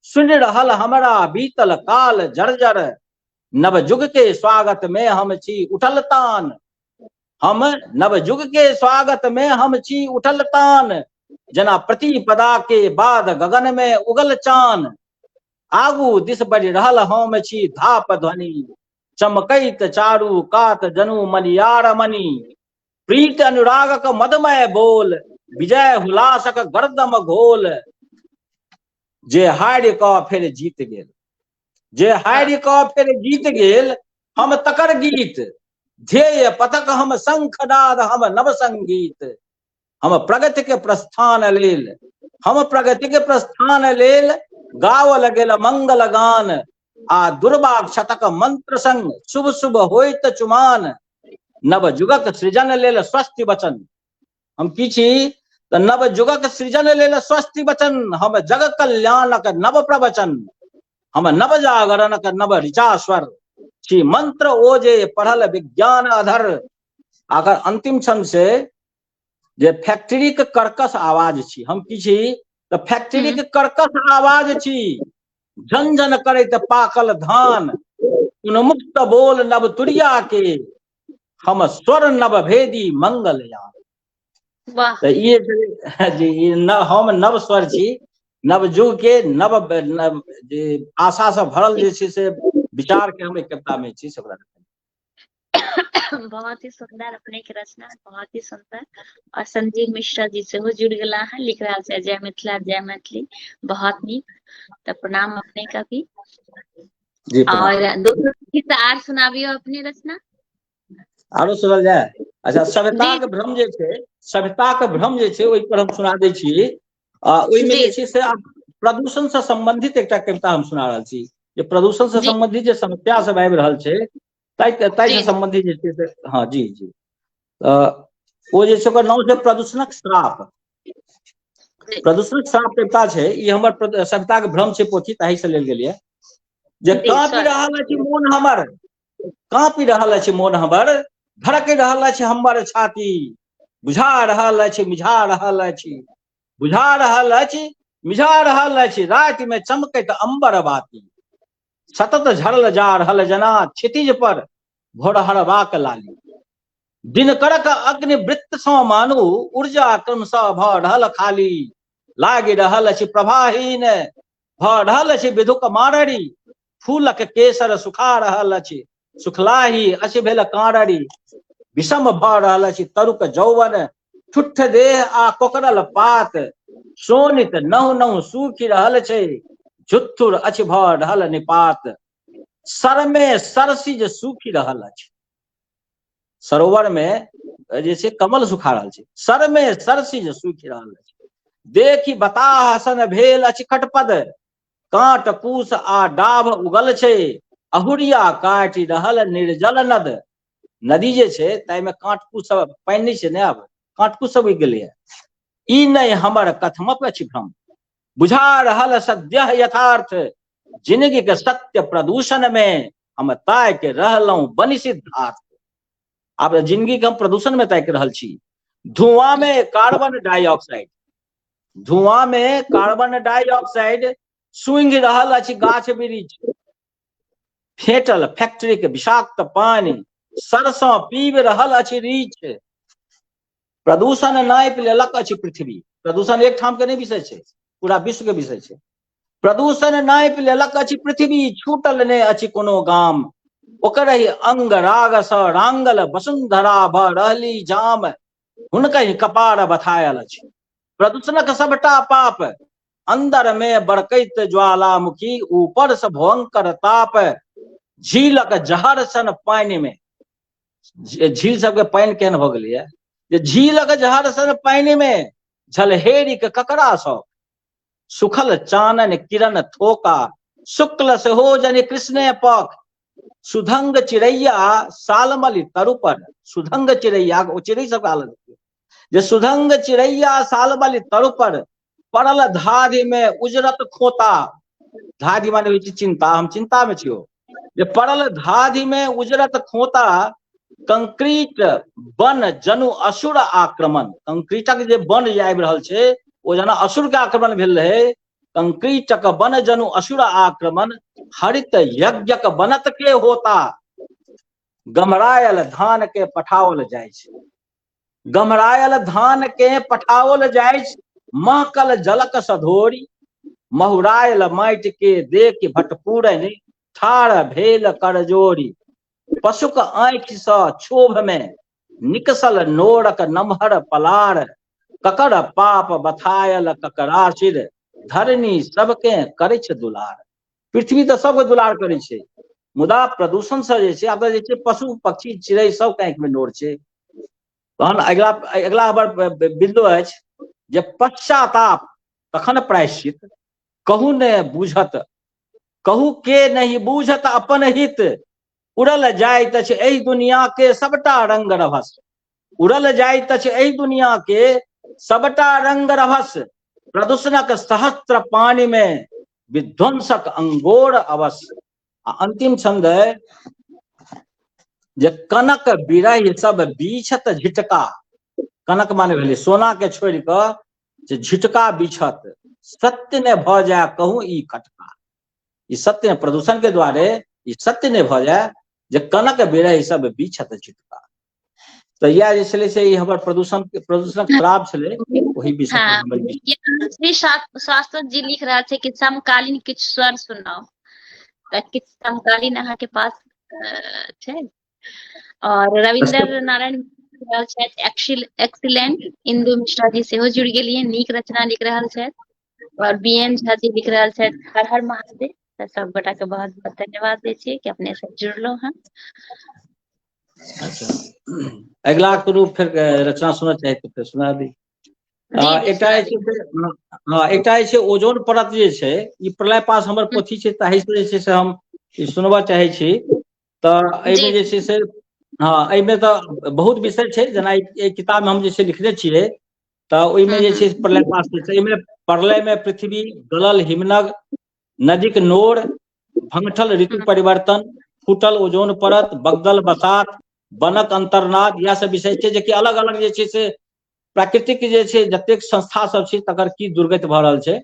सुनि रहल हमरा बीतल काल जर्जर। नव युग के स्वागत में हम छी उठल तान, हम नव युग के स्वागत में हम छी उठल तान। जना प्रतिपदा के बाद गगन में उगल चान, आगू दिस बढ़ि रहल हम छी धाप ध्वनि, चमकैत चारू कात जनु मलियार मणि। प्रीत अनुरागक मदमय बोल, विजय हुलासक गर्दम घोल, जे हारि कऽ फेर जीत गेल, जे हारि कऽ फेर जीत गेल, हम तकर गीत। ध्येय पथक हम शंखनाद हम नव संगीत, हम प्रगति के प्रस्थान लेल, हम प्रगति के प्रस्थान लेल, गावल गेल मंगल गान। आ दुर्बाग शतक मंत्र संग शुभ शुभ होइत चुमान, नव युगक सृजन लेल स्वस्ति वचन। हम की छी तऽ नव युगक सृजन लेल स्वस्ति वचन, हम जग कल्याणक नव प्रवचन, हम नव जागरणक नव ऋचा स्वर छी। मंत्र ओ जे पढ़ल विज्ञान अधर। अगर अंतिम छंद से जे फैक्ट्री के कर्कश आवाज छी, हम की छी तऽ फैक्ट्री के कर्कश आवाज छी। झन झन करैत पाकल धान, उन्मुक्त बोल नव तुरिया के, हम स्वर नव भेदी मंगलयान। वाह तऽ ई जी हम नव स्वर छी, नव युग के नव जे आशा से भरल जे छै से विचार के हम कविता में छी से। बहुत ही सुंदर अपने के रचना, बहुत ही सुंदर। और संजीव मिश्रा जी से हो जुड़ गेला है, लिख रहा है जय मिथिला जय मैथिली, बहुत नीक, तो प्रणाम अपने का भी। जी और दोस्तों आर सुनाबियो अपने रचना आरो सुनल जाय। अच्छा, सभ्यता जी के भ्रम जे छै, सभ्यता के भ्रम जे छै, ओहि पर हम सुना दै छी। ओहिमे जे जी छै से प्रदूषण से संबंधित एकटा कविता हम सुना रहल छी, जे प्रदूषण से जी संबंधित जे समस्या सब आबि रहल छै, ताहि जी से संबंधित जे छै से। हाँ जी जी, ओ जे छै ओकर नाम छै प्रदूषणक श्राप। जी प्रदूषणक श्राप कविता छै ई, हमर सभ्यता के भ्रम छै पोथी, ताहि से लेल गेलियै। जे जी काँपि सर रहल अछि मोन हमर, काँपि रहल अछि मोन हमर, धड़क रहल अछि हमर छाती, बुझा रहल अछि मिझा रहल अछि, बुझा रहल अछि मिझा रहल अछि, राति में चमकैत अंबर बाती। सतत झरल जा रहल जेना क्षितिज पर, भोरहरबाक लाली। दिनकरक अग्निवृत्त सँ मानू ऊर्जा क्रम सँ भऽ रहल खाली। लागि रहल अछि प्रभाहीन भऽ रहल अछि विधुक मारड़ी। फूलक केसर सुखा रहल अछि सुखलाही अछि भेल काँरड़ी। विषम भऽ रहल अछि तरुक जौवन ठुठ देह आ कोकरल पात। शोणित नहु नहु सूखि रहल छै झुत्थुर अछि भऽ रहल निपात। सर में सरसिज सूखि रहल अछि। सरोवर में जे छै कमल सुखा रहल छै, सर में सरसिज सूखि रहल अछि। देखि बताह सन भेल अछि खटपद काँट कूस आ डाभ उगल छै। अहुरिया काटि रहल निर्जल नद। नदी जे छै ताहिमे काँट कूस सब पानि नहि छै ने, आब काँट कूस सब उगि गेलैए। ई नहि हमर कथमक अछि भ्रम बुझा रहल सद्यह यथार्थ। जिंदगी के सत्य प्रदूषण में हम ताकि रहलहुं बनि सिद्धार्थ। आब जिंदगी के हम प्रदूषण में ताकि रहल छी। धुआं में कार्बन डाइऑक्साइड, धुआं में कार्बन डाइऑक्साइड सूंघि रहल अछि गाछ वृक्ष। फेटल फैक्ट्री के विषाक्त पानि सरसों पीब रहल अछि रीछ। प्रदूषण नापि लेलक अछि पृथ्वी। प्रदूषण एक ठाम के नहीं विषय छै, पूरा विश्व के विषय छै। प्रदूषण नापि लेलक अछि पृथ्वी छूटल ने अछि कोनो गाम। ओकरहि अंग राग सँ रांगल वसुंधरा भऽ रहली जाम। हुनकहि कपार बथायल अछि प्रदूषणक सबटा पाप। अंदर में बरकैत ज्वालामुखी ऊपर से भयंकर ताप। झीलक जहर सन पानि में, झील सबके पानि केहन भऽ गेलैये जे झीलक जहर सन पानि में झलहेरी के ककरा शौक। सुखल चानन किरण थोका शुक्ल सेहो जनि कृष्णे पख। सुधंग चिड़ैया सालमलि तरु पर, सुधंग चिड़ैया ओ चिड़ै सबके हालत जे सुधंग चिड़ैया सालमलि तरू पर पड़ल धाधि में उजरत खोता। धाधि माने होइ छै चिंता, हम चिंता में छियौ जे पड़ल धाधि में उजरत खोता। कंक्रीट बन जनु असुर आक्रमण, कंक्रीटक जे बन जे आबि रहल छै ओ जेना असुर के आक्रमण भेल रहै। कंक्रीटक बन जनु असुर आक्रमण हरित यज्ञक बनत के होता। गमरायल धान के पठाओल जाइ छै, गमरायल धान के पठाओल जाइ छै। महकल जलक सधोरी महुरायल माटि के देखि भटपूरनि ठाढ़ भेल करजोड़ी। पशुक आँखि सँ क्षोभ में निकसल नोरक नमहर पलार। ककर पाप बथायल ककरा सिर धरनी सबके करै छै दुलार। पृथ्वी तऽ सबके दुलार करै छै, मुदा प्रदूषण से जे छै आब जे छै पशु पक्षी चिड़ै सबके आँखि में नोर छै। तहन अगिला हमर बिंदु अछि जे पश्चाताप तखन प्रायश्चित। कहू ने बुझत, कहू के नहीं बूझत अपन हित। उड़ल जाइत अछि एहि दुनिया के सबटा रंग रभस। उड़ल जाइत अछि एहि दुनिया के सबटा रंग रभस। प्रदूषणक सहस्त्र पानि में विध्वंसक अंगोर अवश्य। आ अंतिम छंद है जे कनक बिरहि सब बीछत झिटका। कनक माने भेलै सोना के छोड़ि कऽ जे झिटका बिछत। सत्य ने भऽ जाय कहूँ ई खटका। ई सत्य प्रदूषण के द्वारे ई सत्य नहि भऽ जाय जे कनक बिरहि सब बीछत झिटका। तऽ इएह जे छलै से ई हमर प्रदूषणक श्राप छलै, ओहि विषय पर हाँ, हमर ये श्री शाश्वत जी लिख रहा थे कि समकालीन किछु स्वर सुनाओ। तऽ किछु समकालीन अहाँ के पास छै। और रविंद्र नारायण एक्सीलेंट इंदु मिश्रा जी सेहो जुड़ि गेलियै, नीक रचना लिख रहल छथि। और बीएन झा जी लिख रहल छथि हर हर महादेव। तऽ सब गोटा के बहुत बहुत धन्यवाद दै छियै कि अपने सब जुड़लहुँ हँ। अच्छा, अगिला कोनो फेर रचना सुनऽ चाही तऽ फेर सुना दी। जी एकटा सुना जे छै एकटा जे छै ओजोन परत जे छै ई प्रलय पास हमर दी। पोथी छै ताहि से जे छै से हम ई सुनबऽ चाहै छी। तऽ जी एहिमे जे छै से हाँ एहिमे तऽ बहुत विषय छै, जेना एहि किताब में हम जे छै लिखने छियै तऽ ओहिमे जे छै प्रलय पास छै। एहिमे प्रलय में पृथ्वी गलल हिमनग, नदीक नोर, भंगठल ऋतु परिवर्तन, फूटल ओजोन परत, बग्गल बसात, बनक अंतरनाद, इएह सब विषय छै जेकि अलग अलग जे छै से प्राकृतिक जे छै जतेक संस्था सब छै तकर की दुर्गति भऽ रहल छै।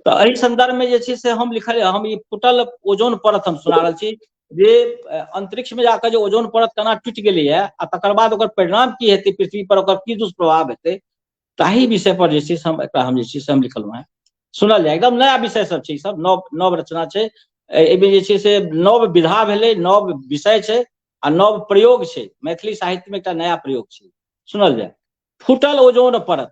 तऽ एहि संदर्भ में जे छै से हम ई फूटल ओजोन परत हम सुना रहल छी। जे अंतरिक्ष में जाकर जो ओजोन परत केना टूटि गेलै है आ तकर बाद ओकर परिणाम की हेतै, पृथ्वी पर ओकर की दुष्प्रभाव हेतै, ताही विषय पर जे छै से हम जे छै से हम लिखलहुँ हैं। सुनल जाए, एकदम नया विषय सब छै, सब नव नव रचना छै। एहिमे जे छै से नव विधा भेलै, नव विषय छै आ नव प्रयोग छै। मैथिली साहित्य में एकटा नया प्रयोग छै। सुनल जाए, फूटल ओजोन परत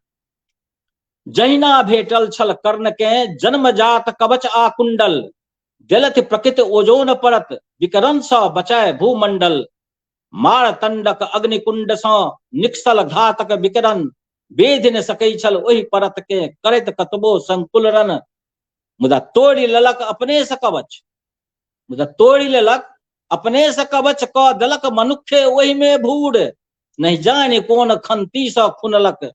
जहिना भेटल छल कर्ण के जन्मजात कवच आ कुंडल, देलथि प्रकृति ओजोन परत विकरण सँ बचाए भूमंडल, मारतंडक अग्निकुंड सँ निकसल घातक विकरण, वेधि न सकै छल ओहि परत के करैत कतबो संकुलरन, मुदा तोड़ि लेलक अपने से कवच, मुदा तोड़ि लेलक अपने से कवच क देलक मनुखे ओहि में भूर, नहीं जाने कोन खंती सँ खुनलक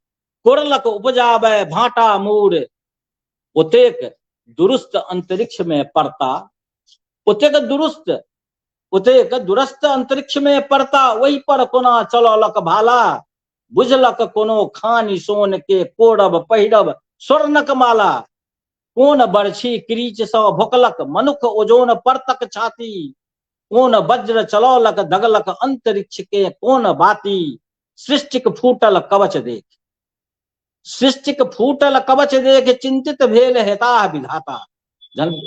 कोरलक उपजाबे भाटा मूर, ओतेक दुरुस्त अंतरिक्ष में परता, ओतेक दुरस्त अंतरिक्ष में परता, वही पर कोना चललक भाला, बुझलक कोनो खानी सोन के कोरब पहिरब स्वर्णक माला, कोन बरछी क्रीच सँ भोकलक मनुख ओजोन परतक छाती, कोन वज्र चलौलक दगलक अंतरिक्ष के कोन बाती, सृष्टिक फूटल कवच देख, सृष्टिक फूटल कवच देख चिंतित भेल हेताह विधाता।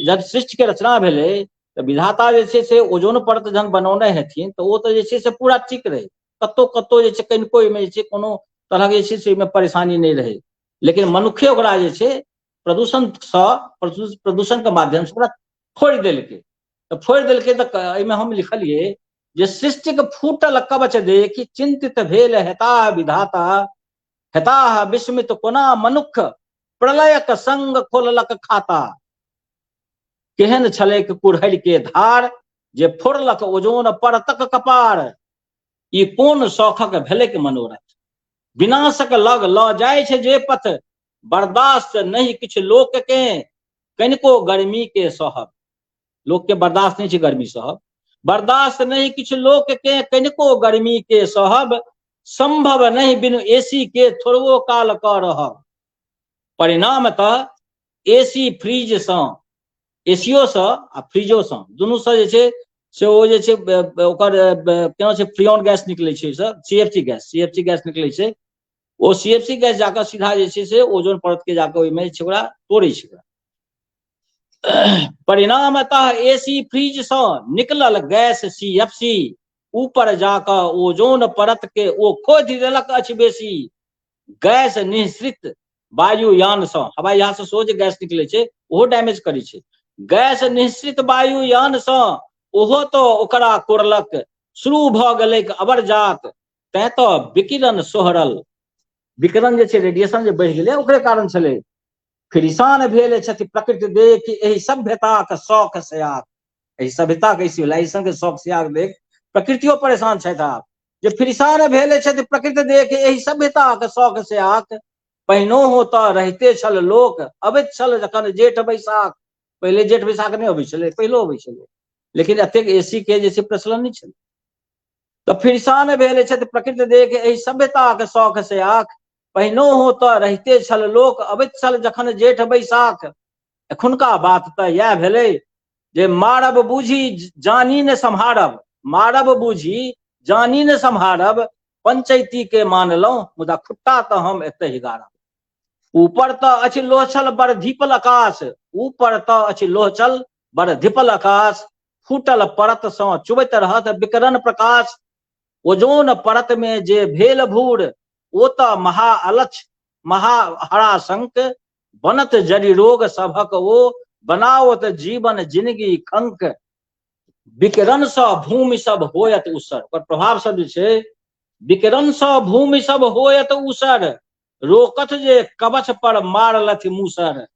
जब सृष्टि के रचना भेलै तो विधाता जे छै से ओजोन परत जहन बनौने हेथिन तो वो तो जे छै से पूरा ठीक रहे, कतौ कतौ जे छै कनिको एहिमे जे छै कोनो तरह जे छै से एहिमे परेशानी नहीं रहे, लेकिन मनुखे ओकरा जे छै प्रदूषण के माध्यम से ओकरा फोड़ि देलकै। तो फोड़ि देलकै तो एहिमे हम लिखलिए जे सृष्टिक फूटल कवच देखि चिंतित भेल हेताह विधाता, हेताह विस्मित कोना मनुख प्रलयक संग खोललक खाता, केहन छलैक कुरहरि के धार जे फोड़लक ओजोन परतक कपार, ई कोन शौखक भेलैक मनोरथ, विनाशक लग ल जाय छै जे पथ, बर्दाश्त नहीं किछ लोक के कनिको गर्मी के सहब, लोक के बर्दाश्त नहीं छै गर्मी सहब, बर्दाश्त नहीं किछ लोक के कनिको गर्मी के सहब, संभव नहीं बिनु एसी के थोड़बो काल क रहब, परिणामतः एसी फ्रीज सँ, एसीओ सँ आ फ्रीजो सँ दुनू सँ जे छै से ओ जे छै ओकर केना छै फ्रियोन गैस निकलै छै, सीएफसी गैस निकलै छै, ओ सीएफसी गैस जाकर सीधा जे छै से ओजोन परत के जाकर ओहिमे जे छै ओकरा तोड़ै छै। परिणामतः एसी फ्रीज सँ निकलल गैस सीएफसी ऊपर जाकर ओजोन परत के ओ खोदि देलक अछि बेसी, गैस निःसृत वायुयान सँ, हवाई जहाज से सेहो जे गैस निकलै छै ओहो डैमेज करै छै, गैस निःसृत वायुयान सँ ओहो तो ओकरा कोरलक, शुरू भ गेलै अबर जात तैं तो विकिरण सोहरल, विकिरण जे छै रेडिएशन जे बढ़ि गेलै ओकरे कारण छलै, फिरिसान भेल छथि प्रकृति देख एहि सभ्यताक शौक सयाक, एहि सभ्यता के सिविलाइजेशन के शौक सयाक देख प्रकृतियो परेशान छथि आब, जे फिरिसान भेल छथि प्रकृति देख एहि सभ्यताक शौक सयाक, पहिनोहो तऽ रहिते छल लोक अबैत छल जखन जेठ बैसाख, पहले जेठ बैसाख नहीं अबै छलै, पहिलो अबै छलै, लेकिन एतेक एसी के जे छै प्रचलन नहीं छलै। तो फिरसान भेल छथि प्रकृति देख एहि सभ्यताक शौक सयाक, पहिनोहो तऽ रहिते छल लोक अबैत छल जखन जेठ बैसाख, एखुनका बात तऽ इएह भेलै जे मारब बूझी जानी न सम्हारब, मारब बूझी जानी न सम्हारब, पंचैती के मानलहुं मुदा खुट्टा तऽ हम एतहि गाड़ब, ऊपर तऽ अछि लोहछल बड़ धीपल आकाश, ऊपर तऽ अछि लोहछल बड़ धीपल आकाश, फूटल परत सँ चुबैत रहत विकरण प्रकाश, ओजोन परत में जे भेल भूर ओ तऽ महा अलक्ष महा हराशंक, बनत जड़ि रोग सभक ओ बनाओत जीवन जिंदगी खंक, विकिरण सँ भूमि सब होयत उसर, ओकर प्रभाव सब जे छै विकिरण सँ भूमि सब होयत उसर, रोकथ जे कवच पर मारलथि मूसर,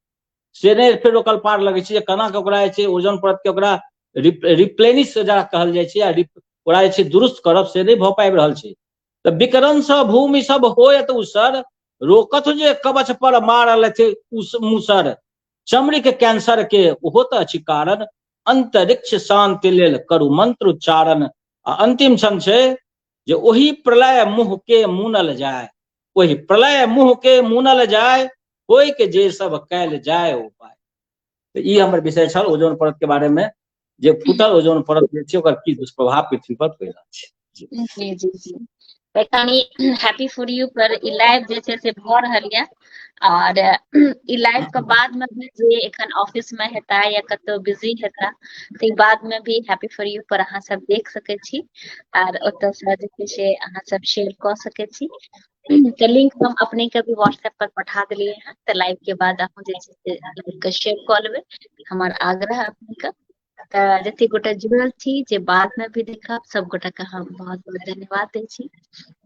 से नहीं फिर ओकर पार लगै छै केना के ओकरा जे छै ओजोन परत के ओकरा रिप्लेनिश जकरा कहल जाइ छै, ओकरा जे छै दुरुस्त करब से नहीं भऽ पाबि रहल छै, तऽ विकिरण सँ भूमि सब होयत उसर, रोकथ जे कवच पर मारलथि मूसर, चमड़ी के कैंसर के ओहो तऽ अछि कारण, अंतरिक्ष शांति लेल करू मंत्र उच्चारण, आ अंतिम क्षण छै जे ओही प्रलय मुँह के मुनल जाय, वही प्रलय मुँह के मुनल जाय, कोई के जे सब कैल जाय उपाय। तो ये हमर विषय छल ओजोन परत के बारे में जे फूटल ओजोन परत जे छै ओकर की दुष्प्रभाव पृथ्वी पर पड़ि रहल छै। जी जी जी कनी हैप्पी फॉर यू पर ई लाइव जे छै से भऽ रहल यऽ और ई लाइव के बाद में भी जे एखन ऑफिस में हेता या कतौ बिजी हेता तऽ बाद में भी हैप्पी फॉर यू पर अहाँ सब देख सकै छी और ओतऽ से जे छै से अहाँ सब शेयर कऽ सकै छी। तऽ लिंक हम अपने के भी व्हाट्सएप पर पठा देलिए हैं, तऽ लाइव के बाद अहाँ जे छै से लिंक के शेयर कऽ लेबै, हमर आग्रह अपने के। तऽ जते गोटा जुड़ल छी जे बाद में भी देखब सब गोटा के हम बहुत बहुत धन्यवाद दै छी।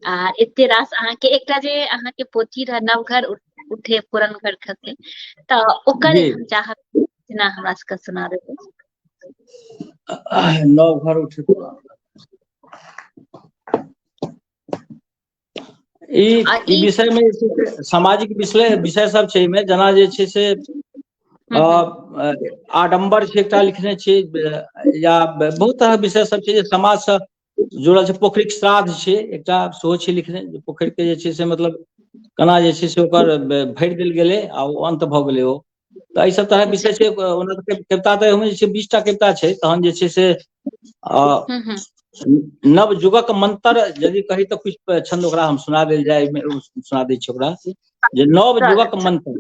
आ एते रास अहाँके एकटा जे अहाँके पोथी रह नवघर उठे पुरन घर खसे तऽ ओकर जी हम चाहब जेना हमरा सबके सुना देबै। नव घर उठे पुरान ई विषय में जे छै से सामाजिक विषय सब छै एहिमे, जेना जे छै से आडम्बर छै एकटा लिखने छी, या बहुत तरह विषय सब छै जे समाज से जुड़ल छै। पोखरिक श्राद्ध छै एकटा सेहो छै लिखने, पोखरि के जे छै से मतलब केना जे छै से ओकर भरि देल गेलै आ ओ अंत भऽ गेलै ओ। तऽ एहि सब तरह विषय छै। ओना कविता तऽ ओहिमे जे छै 20टा कविता छै। तहन जे छै से नवयुगक मंत्र यदि कही तऽ कुछ छंद ओकरा हम सुना देल जाय, सुना दै छी ओकरा जे नव युगक मंत्र।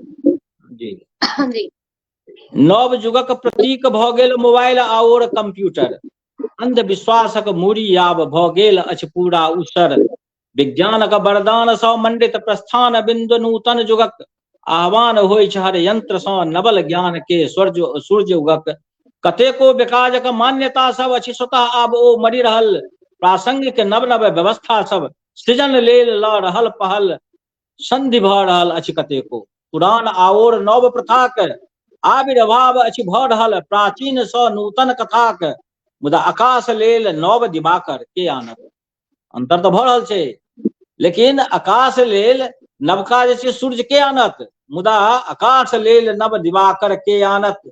जी नव युगक प्रतीक भऽ गेल मोबाइल आओर कंप्यूटर, अंधविश्वासक मूड़ी आब भऽ गेल अछि पूरा उसर। विज्ञानक वरदान सँ मंडित प्रस्थान बिंदु नूतन युगक आह्वान होइ छै हर यंत्र सँ नवल ज्ञान के सूर्य उगक। कतेको बेकाजक मान्यता सब अछि स्वतः आब ओ मरि रहल। प्रासंगिक नव नव व्यवस्था सब सृजन लेल लऽ रहल पहल। संधि भऽ रहल अछि कतेको, पुरान आओर नव प्रथाक आविर्भाव अछि भऽ रहल। प्राचीन सँ नूतन कथाक मुदा आकाश लेल नव दिवाकर के आनत। अंतर तऽ भऽ रहल छै, लेकिन आकाश लेल नवका जे छै सूर्य के आनत, मुदा आकाश लेल नव दिवाकर के आनत।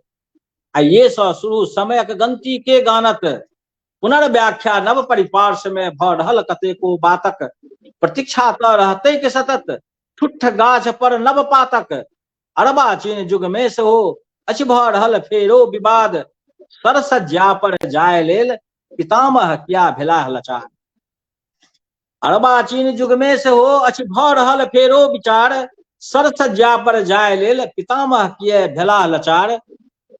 आइये सँ शुरू समयक गंती के गानत, पुनर्व्याख्या नव परिपार्श में भऽ रहल कतेको बातक। प्रतीक्षा तऽ रहतै के सतत, ठुठ गाछ पर नव पातक। अर्वाचीन युग में सेहो अछि भऽ रहल फेरो विवाद। सर सज्जा पर जाय लेल पितामह किया भेलाह लाचार। अर्वाचीन युग में सेहो अछि भऽ रहल फेरो विचार। सर सज्जा पर जाय लेल पितामह किया भेलाह लाचार।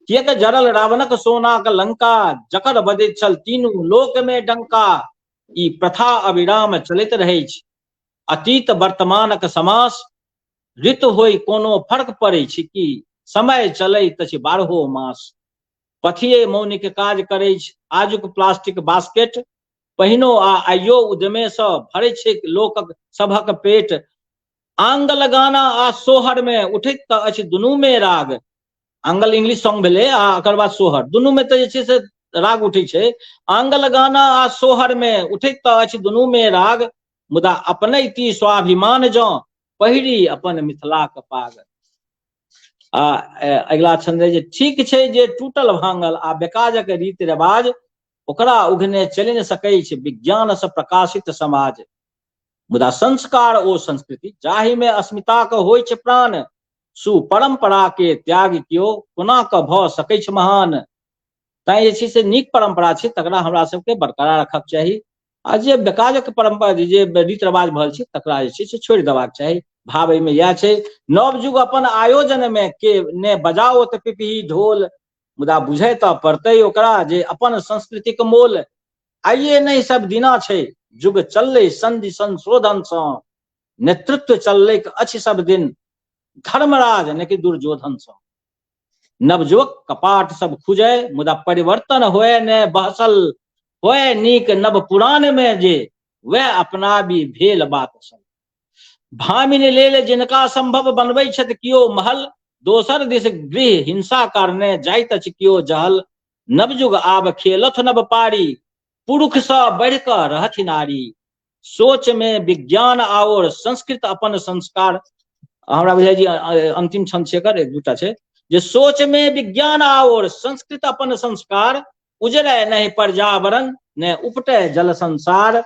किएक जरल रावणक सोनाक लंका, जकर बदैत छल तीनू लोक में डंका। ई प्रथा अविराम चलैत रहै छै, अतीत वर्तमानक समास। ऋतु होय कोनो फर्क पड़ै छै कि, समय चलैत अछि 12 मास। पथिये मौनिक काज करै छै आजुक प्लास्टिक बास्केट। पहिनो आ आइयो उद्यमे सँ भरै छै लोकक सभक पेट। आंगल गाना आ सोहर में उठैत तऽ अछि दुनू में राग। आंगल इंग्लिश सॉन्ग भेलै आ एकर बाद सोहर, दुनू में तऽ जे छै से राग उठै छै। आंगल गाना आ सोहर में उठैत तऽ अछि दुनू में राग। मुदा अपनैति स्वाभिमान जँ पहिरी अपन मिथिलाक पाग। आ अगिला छंद जे ठीक छै जे टूटल भांगल आ बेकाजक रीति रिवाज, ओकरा उघने चलि न सकै छै विज्ञान सँ प्रकाशित समाज। मुदा संस्कार ओ संस्कृति जाहि में अस्मिताक होइ छै प्राण। सुपरंपरा के त्याग कियो कोना कऽ भऽ सकै छै महान। तैं जे छै से नीक परंपरा छै तकरा हमरा सबके बरकरार रखक चाही। आ जे बेकाजक परंपरा जे रीति रिवाज भऽ छै तकरा जे छै से छोड़ि देबाक चाही। भाव एहिमे इएह छै। नव युग अपन आयोजन में के ने बजाओत पिपही ढोल, मुदा बुझै तऽ पड़तै ओकरा जे अपन संस्कृतिक मोल। आइये नहि सब दिना छै, युग चललै संधि संशोधन सँ। नेतृत्व चललै अछि सब दिन, धर्मराज ने कि दुर्योधन सँ। नवयुवक कपाट सब खुजै मुदा परिवर्तन होए ने बहसल। होए नीक नव पुराण में जे वैह अपनाबी भेल बात सब। भामिन लेल जिनका संभव बनबै छथि कियो महल, दोसर दिस गृह हिंसा कारणे जाइत अछि कियो जहल। नवयुग आब खेलथ नव पारी, पुरुष सँ बढ़ि कऽ रहथि नारी। सोच में विज्ञान आओर संस्कृत अपन संस्कार। हमरा बुझाइ जे अंतिम छंद छै एकर, एक दूटा छै जे सोच में विज्ञान आओर संस्कृत अपन संस्कार। उजरै नहि पर्यावरण ने उपटै जल संसार।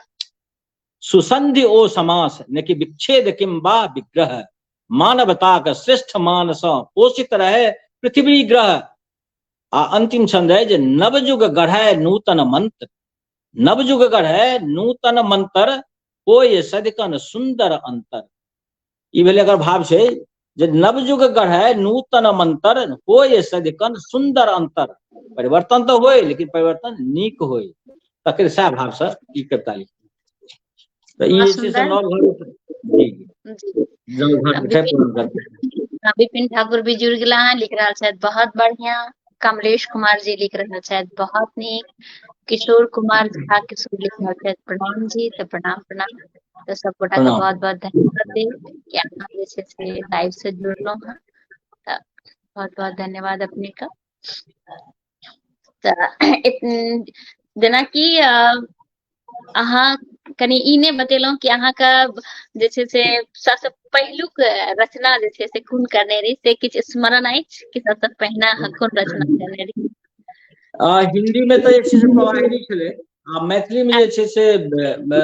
सुसंधि ओ समास ने कि विच्छेद किंबा विग्रह। मानवताक श्रेष्ठ मान सँ पोषित रहै पृथ्वी ग्रह। आ अंतिम छंद है जे नवजुग गढ़ै नूतन मंत्र, नवजुग गढ़ै नूतन मंत्र कोय सदिकन सुंदर अंतर। ई भेलै एकर भाव छै जे नवजुग गढ़ै नूतन मंत्र होय सदिकन सुंदर अंतर। परिवर्तन तो होय लेकिन परिवर्तन नीक होय, तकर सएह भाव से ई कविता लिखी। तो ई बहुत जे छै से सुंदर। नव घर जी जी। जल घर उठे पूर्ण करते। विपिन ठाकुर भी जुड़ गेला है, लिख रहा है बहुत बढ़िया। कमलेश कुमार जी लिख रहा है बहुत नीक। किशोर कुमार झा किशोर लिख रहा है प्रणाम जी, तो प्रणाम प्रणाम। तो सब गोटा के प्रणाम। बहुत बहुत धन्यवाद दे कि अहाँ जे छै से लाइव से जुड़लो हैं, तो बहुत बहुत धन्यवाद अपने का। जेना कि अहाँ कनी ई नहि बतेलहुँ कि अहाँके जे छै से सबसे पहिलुक रचना जे छै से कोन करने रही, से किछु स्मरण अछि कि सबसे पहिने अहाँ कोन रचना करने रही? हिंदी में तो जे छै से प्रवाहिनी छलै, आ मैथिली में जे छै से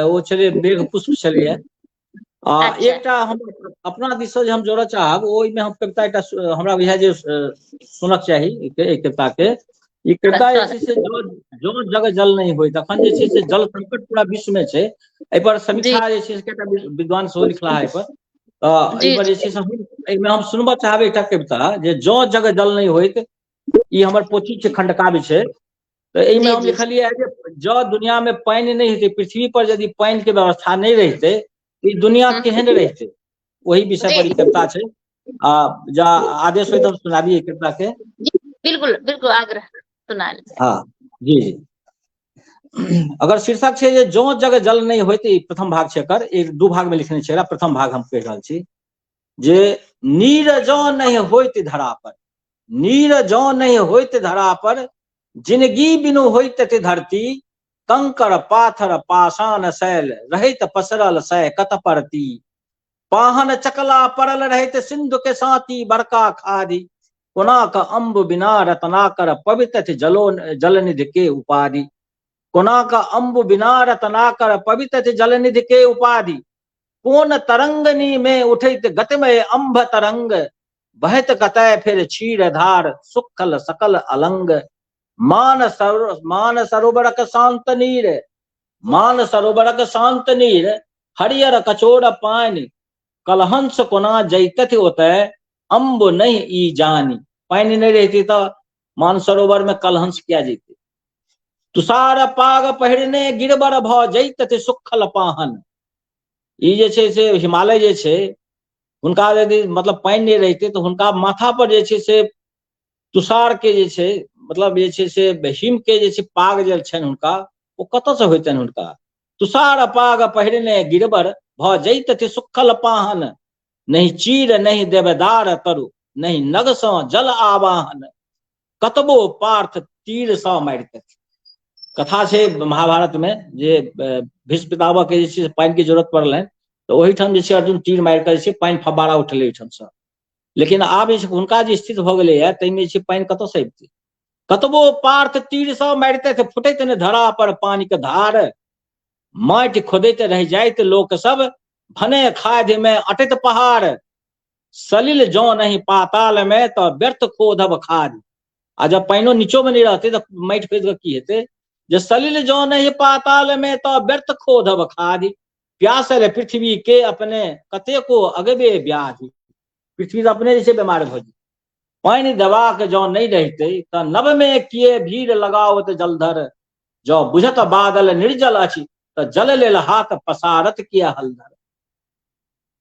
ओ छलै मेघ पुष्प छलैया। अच्छा। एकटा हम अपना दिस से जे हम जोड़ऽ चाहब, ओहिमे हम कविता एकटा हमरा बुझाय जे सुनक चाही एक कविता के। ई कविता जे छै से जो जग जल नहीं होय, तखन जे छै से जल संकट पूरा विश्व में छै। एहि पर जी समीक्षा जे छै से कएटा विद्वान सेहो लिखला है एहि पर। एहि जी पर जे छै से एहिमे हम सुनबऽ चाहब एकटा कविता जे जो जग जल नहीं होइत। ई हमर पोथी छै, खंडकाव्य छै। तो एहिमे जी हम जी लिखलियै जे जँ दुनिया में पानि नहीं हेतै, पृथ्वी पर यदि पानि के व्यवस्था नहीं रहितै, तो ई दुनिया केहन रहितै, वही विषय जी पर ई कविता छै। जा आदेश होय तो हम सुनाबी कविता के। जी बिल्कुल बिल्कुल, आग्रह सुना लेते। हाँ जी जी। अगर शीर्षक छै जे जो जग जल नहीं होइत, प्रथम भाग छै एकर, एक दू भाग में लिखने छै, प्रथम भाग हम कहि रहल छी जे नीर जँ नहीं होइत धरा पर, नीर जँ नहीं होइत धरा पर, जिंदगी बिनु होइत ते धरती, कंकर पाथर पाषाण शैल रहित पसरल सै कत परती, पाहन चकला परल रहित सिंधु के साथी बड़का खादी, कोनाक अम्ब बिना रत्नाकर पवित्र जलनिधि के उपाधि, कोनाक अम्ब बिना रत्नाकर पवित्र जलनिधि के उपाधि, कोन तरंगनी में उठैत गतिमय अम्भ तरंग, बहत कतय फिर क्षीर धार सुखल सकल अलंग, मान सरोवरक शांत नीर, मान सरोवरक शांत नीर, हरियर कचोर पानि, कलहंस कोना जैतथि ओतय, अम्ब नहीं ई जानी। पानि नहीं रहती तो मानसरोवर में कलहंस किया जैते। तुषार पाग पहिरने गिरबर भ जैतथि सुखल पाहन। ई जे छै से हिमालय जे छै, हुनका यदि मतलब पानि नहीं रहितै तो हुनका माथा पर जे छै से तुषार के जे छै, मतलब जे छै से हिम के जे छै पाग जे छनि हुनका, ओ कतऽ से होइतनि हुनका। तुषार पाग पहिरने गिरबर भ जैतथि सुखल पाहन, नहीं चीर नहीं देवदार तरु, नहीं नग सँ जल आवाहन, कतबो पार्थ तीर सँ मारितथि। कथा छै महाभारत में जे भीष्म पितामह के जे छै पानि के जरूरत पड़लनि, तो ओहिठाम जे छै अर्जुन तीर मारि कऽ जे छै पानि फब्बारा उठलै ओहिठाम सँ। लेकिन आब जे छै हुनका जे स्थिति भऽ गेलैए, ताहिमे जे छै पानि कतऽ सँ अबितै। कतबो पार्थ तीर सँ मारितथि फुटैत ने धरा पर पानि के धार, माटि खोदैत रह जाइत लोक सब, भने खाधि में अटैत पहाड़, सलिल जौ नहीं पाताल में तो व्यर्थ खोधब खाद। आ जब पानिओ नीचो में नहीं रहतै तो माटि खोदि कऽ की हेतै, जे सलिल जौ नहीं पाताल में तो व्यर्थ खोधब खाद, प्यासल पृथ्वी के अपने कतेको अगबे व्याधि। पृथ्वी तो अपने जे छै बीमार भऽ जेतै। पानि देबाक जँ नहीं रहितै तऽ नभ में किए भीड़ लगाओत जलधर, जँ बुझत बादल निर्जल अछि तऽ जल लेल हाथ पसारत किया हलधर।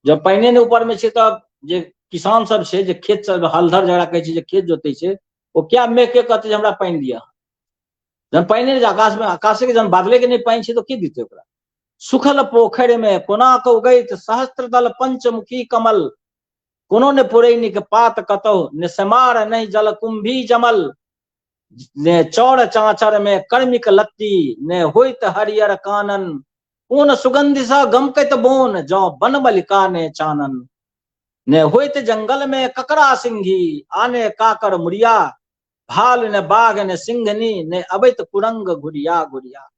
जब पानिए ने ऊपर में छै तब जे किसान सब छै, जे खेत सब हलधर जकरा कहै छै, जे खेत जोतै छै, ओ क्या मेघ के कहतै जे हमरा पानि दिअ। जहन पानि आकाश में, आकाशे के जहन बादले के नहीं पानि छै तो की देतै ओकरा। सुखल पोखरि में कोना कऽ उगैत सहस्त्र दल पंचमुखी कमल, कोनो ने पुरैनिक पात कतहु ने सेमार नहीं जल कुंभी जमल, ने चौर चाँचर में कर्मिक लत्ती ने होइत हरियर कानन, कोन सुगंधि सा गमकैत बोन जौ बन मलिका ने चानन, ने होइत जंगल में ककरा सिंघी आने काकर मुरिया, भाल ने बाघ ने सिंघनी ने अबैत कुरंग घुरिया घुरिया,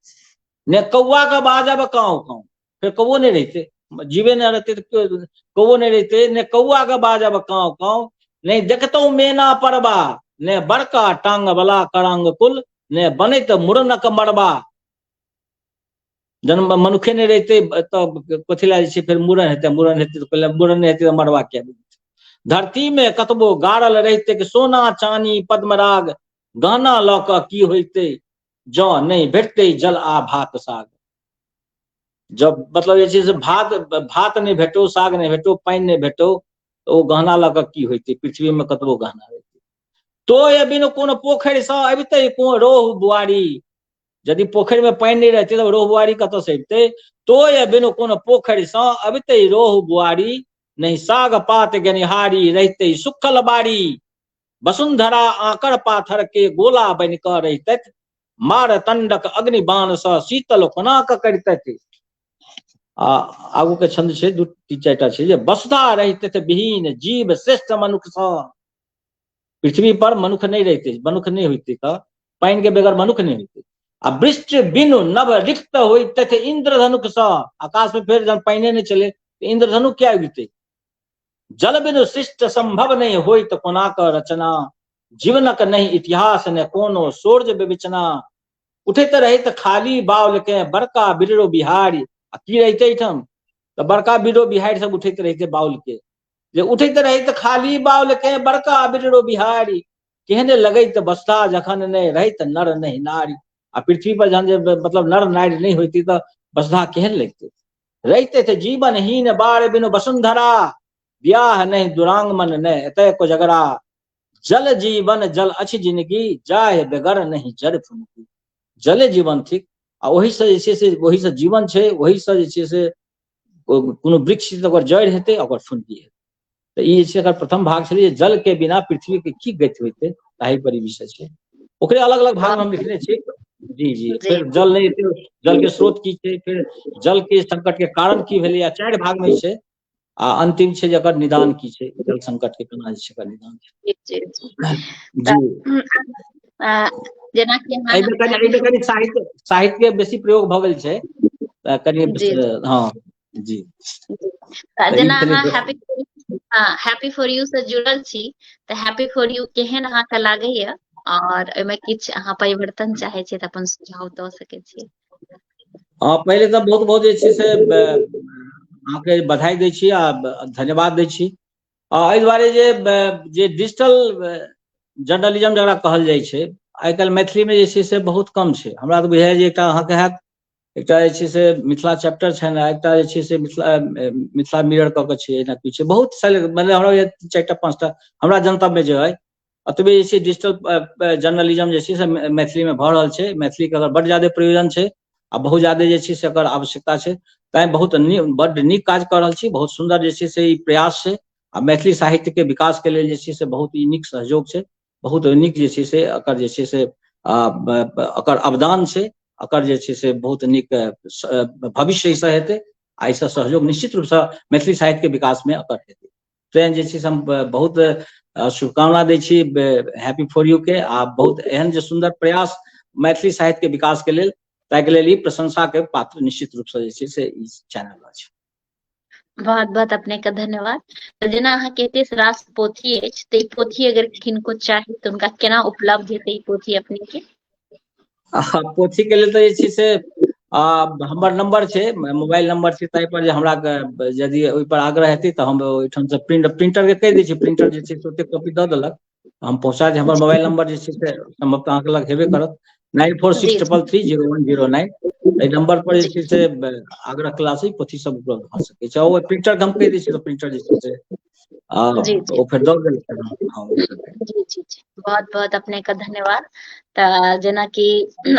ने कौआ का बाजब काँव काँव, फिर कौओ नहीं रहते, जीवे न रहते तो कौओ नहीं रहते, ने कौआ का बाजब काँव काँव, नहीं देखतौ मैना परबा, ने बड़का टांग वाला करांग कुल ने बनैत मुरनक मरबा। जन्म मनुखे नहीं रहते तो कथी ला फिर मुरन हेते, मुरन हेते तो पहले मुरन नहीं हेते तो मरबा क्या। धरती में कतबो गाड़ल रहते कि सोना चानी पद्मराग, गहना ल क की होते जौ नहीं भेटते जल आ भात साग। जब मतलब ये चीज भात नहीं भेटो, साग नहीं भेटो, पानी नहीं भेटो तो वो गहना ल क की होते, पृथ्वी में कतबो गहना रहते। तो ये बिनु कोनो पोखरि सँ अबिते को रोहु बुआरी। यदि पोखरि में पानी नहीं रहते तो रोहु बुआरी कत से अबिते। तो ये बिनु कोनो पोखरि सँ अबिते रोहु बुआरी, नहीं साग पात गेनिहारी रहते सुखल बाड़ी। वसुंधरा आकर पाथर के गोला बन क रहित, मार तंडक अग्निबाण सँ शीतल कोना क करितथि। आगू के छंद छे दू तीन चारिटा छे जे वसुधा रहित विहीन जीव श्रेष्ठ मनुख सँ। पृथ्वी पर मनुख नहीं रहते, मनुख नहीं होते तो पानी के बगैर मनुख नहीं होते। आ वृष्टि बिनु नव रिक्त होइत इंद्रधनुक सँ। आकाश में फिर जब पानी नहीं चले तो इंद्रधनु क्या उगते। जल बिनु सृष्ट संभव नहीं होइत कोना क रचना, जीवनक नहीं इतिहास ने कोनो सूर्य विवेचना। उठैत रहित खाली बाउल के बड़का बिरड़ो बिहारी। की रहते ठम तो बड़का बिरड़ो बिहारी सब उठैत रहते बाउल के, जे उठैत रहित खाली बाउल के बड़का बिरड़ो बिहारी। केहने लगैत बस्ता जखन ने रहित नर नहीं नारी। आ पृथ्वी पर जहन जे मतलब नर नारी नहीं होती तो बस्ता केहन लगते। रहते थे जीवनहीन बार बिनु वसुंधरा, ब्याह नहीं दुरांगमन ने एतय को जगरा। जल जीवन जल अछि जिंदगी, जाय बेगर नहीं जड़ फुनकी। जले जीवन थिक आ वही से जे छै से वही से जीवन छै, वही से जे छै से कोनो वृक्ष ओकर जड़ हेतै ओकर फुनकी हेतै। तो ई जे छै एकर प्रथम भाग छलै जल के बिना पृथ्वी के की गति होइतै, ताहि पर ई विषय छै। ओकरे अलग अलग भाग में हम लिखने छी। जी जी फिर जल नहीं जल के स्रोत की छै, फिर जल के संकट के कारण की भेलै, या 4 भाग में छै। आ अंतिम छै जकर निदान की छै, जल संकट के केना जे छै एकर निदान छै। जी जेना कि कनि साहित्य के बेसी प्रयोग भ गेल छै कनि। हाँ जी जेना हैप्पी फॉर यू से जुड़ल छी तो हैप्पी फॉर यू केहन अहाँ के लागैया, और एमे किछ अहाँ परिवर्तन चाहे छी तो अपन सुझाव द सके छी। हाँ पहले तो बहुत बहुत जे छै से अहाँ के बधाई दै छी आ धन्यवाद दै छी। एहि दुआरे जे डिजिटल जर्नलिज्म जकरा कहल जाइ छै, आइ काल्हि मैथिली में जे छै से बहुत कम छै। हमरा तो बुझाइए जे एकटा अहाँके हैत, एकटा जे छै से मिथिला चैप्टर छै ने, एकटा जे छै से मिथिला मिरर कऽ के छै, एना किछु बहुत मतलब हमरा 4टा 5टा हमरा जनतब में जे अइ अतबे जे छै डिजिटल जर्नलिज्म जे छै से मैथिली में भऽ रहल छै। मैथिली के अगर बड्ड ज्यादा प्रयोजन छै आ बहुत ज्यादा जे छै से एकर आवश्यकता छै, तैं बहुत बड्ड नीक काज कऽ रहल छी। बहुत सुंदर जे छै से ई प्रयास छै आ मैथिली साहित्य के विकास के लेल जे छै से बहुत ई नीक सहयोग छै, बहुत नीक जे छै से एकर जे छै से एकर अवदान छै, एकर जे छै से बहुत नीक भविष्य एहिसँ हेतै आ एहिसँ सहयोग निश्चित रूपसँ मैथिली साहित्य के विकास में एकर हेतै। तैं जे छै से हम बहुत शुभकामना दै छी हैप्पी फॉर यू के, आ बहुत एहन जे सुंदर प्रयास मैथिली साहित्य के विकास के लेल, ताहिके लेल ई प्रशंसा के पात्र निश्चित रूप से जे छै से ई चैनल अछि। बहुत बहुत अपने का धन्यवाद। तो जेना अहाँ कहते रास पोथी अछि, तो ई पोथी अगर किनको चाही तो उनका केना उपलब्ध हेतै ई पोथी अपने के? पोथी के लेल तो जे छै से हमर नंबर छै, मोबाइल नंबर छै, ताहि पर जे हमरा यदि ओहि पर आग्रह हेतै तो हम ओहिठाम से प्रिंटर के कहि दै छी, प्रिंटर जे छै से ओते कॉपी दऽ देलक, हम पहुँचा देब। हमर मोबाइल नंबर जे छै से संभवतः अहाँके लग हेबे करत, 9463330109। एहि नंबर पर जे छै से आग्रह कयला से पोथी सब उपलब्ध भऽ सकै छै। ओ प्रिंटर हम कहि दै छी तो प्रिंटर जे छै से ओ फिर दऽ देल। जी जी जी बहुत बहुत अपने का धन्यवाद। तो जेना कि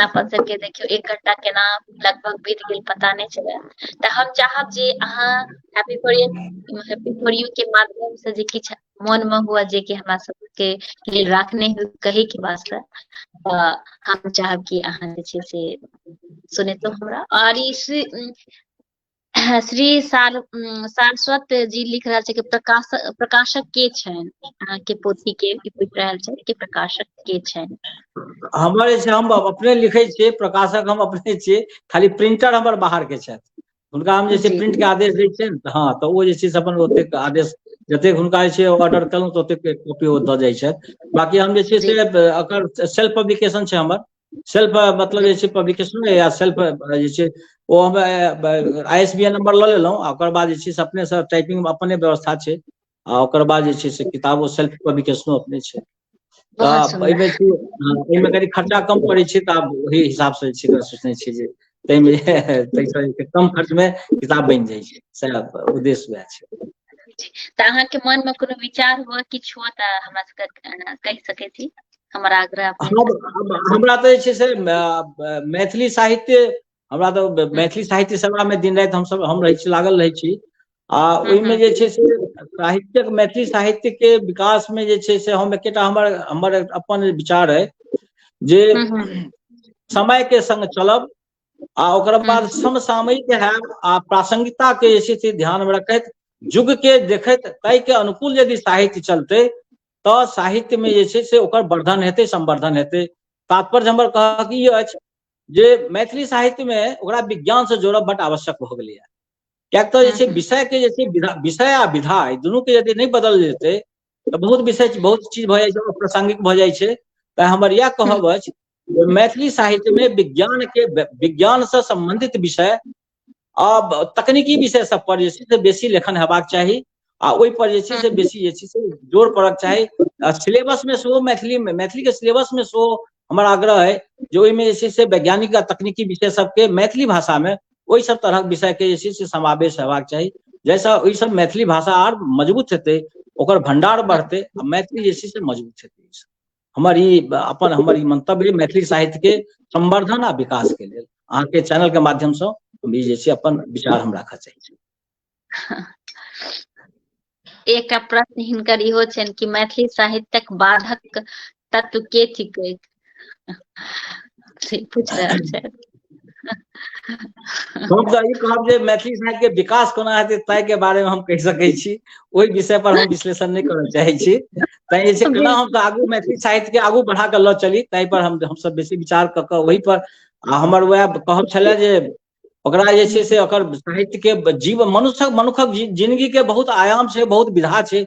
अपन सबके देखियो 1 घंटा केना लगभग बीत गेल पता नहीं चला। तो हम चाहब जे अहाँ हैप्पी फॉर यू के माध्यम से जे किछ मन में हुआ जे कि हमरा सबके लेल राखने कहे के वास्ते हम चाहब कि अहाँ जे छै से सुने तो हमरा। और श्री सारस्वत जी लिख रहल छै कि प्रकाशक के छनि अहाँ के पोथी के, पूछ रहल छै कि प्रकाशक के छनि? हमर जे छै हम अपने लिखै छियै, प्रकाशक हम अपने छियै, खाली प्रिंटर हमर बाहर के छथि। हुनका हम जे छै प्रिंट के आदेश दै छियनि, हाँ तो वो जे छै से अपन ओतेक आदेश जतेक हुनका जे छै ऑर्डर केलहुँ तऽ ओतेक कॉपी ओ दऽ जाइ छथि। बाकी हम जे छै से एकर सेल्फ पब्लिकेशन छै हमर, सेल्फ मतलब जे छै पब्लिकेशन या सेल्फ जे छै ओ हम ISBN नंबर लऽ लेलहुँ आ ओकर बाद जे छै से अपनेसँ टाइपिंग अपने व्यवस्था छै आ ओकर बाद जे छै से किताबो सेल्फ पब्लिकेशनो अपने छै। बहुत तऽ सुंदर। एहिमे कनि खर्चा कम पड़ै छै, तऽ आब ओहि हिसाबसँ जे छै सोचने छियै जे ताहिमे कम खर्चमे किताब बनि जाइ छै, सएह उद्देश्य वएह छै। तऽ अहाँके मन में कोनो विचार हुआ किछु हुआ तऽ हमरा सबके कहि सकै छी, हमर आग्रह अपने से। हमरा तऽ जे छै से मैथिली साहित्य, हमरा तऽ मैथिली साहित्य सेवामे दिन राति हम रहै छी, लागल रहै छी आ ओहिमे जे छै से साहित्यक, मैथिली साहित्य के विकास में जे छै से हम एकेटा हमर अपन विचार अइ जे समय के संग चलब आ ओकर बाद समसामयिक हैब आ प्रासंगिकता के जे छै से ध्यान में रखैत, युग के देखैत, ताहि के अनुकूल यदि साहित्य चलतै तऽ साहित्य में जे छै से ओकर वर्धन हेतै, संवर्धन हेतै। तात्पर्य हमर कहक ई अछि जे मैथिली साहित्य में ओकरा विज्ञान से जोड़ब बड्ड आवश्यक भऽ गेलैए। किएक तऽ जे छै विषय के जे छै विषय आ विधा दुनू के यदि नहि बदल जेतै तऽ बहुत विषय, बहुत चीज भऽ जाइ छै, अप्रासंगिक भऽ जाइ छै। तऽ हमर इएह कहब अछि जे मैथिली साहित्य में विज्ञान से सम्बन्धित विषय आ तकनीकी विषय सब पर जे छै से बेसी लेखन हेबाक चाही आ ओहि पर जे छै से बेसी जे छै से जोर पड़क चाही। सिलेबस में सेहो मैथिली के सिलेबस में सेहो हमर आग्रह अइ जे ओहिमे जे छै से वैज्ञानिक आ तकनीकी विषय सबके मैथिली भाषा में ओहि सब तरहक विषय के जे छै से समावेश हेबाक चाही, जाहिसँ ओहि सब मैथिली भाषा आर मजबूत हेतै, ओकर भंडार बढ़तै आ मैथिली जे छै से मजबूत हेतै। हमर ई मंतव्य मैथिली साहित्य के संवर्धन आ विकास के लेल अहाँके चैनल के माध्यम सँ हम ई जे छै अपन विचार हम राखऽ चाहै छी। एकटा प्रश्न हिनकर इहो छनि कि मैथिली साहित्यक बाधक तत्व के थिकै, से पूछि रहल छथि। हम तऽ ई कहब जे मैथिली साहित्य के विकास कोना हेतै ताहि के बारे में हम कहि सकै छी, ओहि विषय पर हम विश्लेषण नहि करऽ चाहै छी। तैं जे छै केना हम आगू मैथिली साहित्य के आगू बढ़ा कऽ लऽ चली ताहि पर हमसब बेसी विचार कऽ कऽ ओहि पर, आ हमर वएह कहब छलए जे ओकरा जे छै से ओकर साहित्य के मनुखक जिंदगी के बहुत आयाम छै, बहुत विधा छै,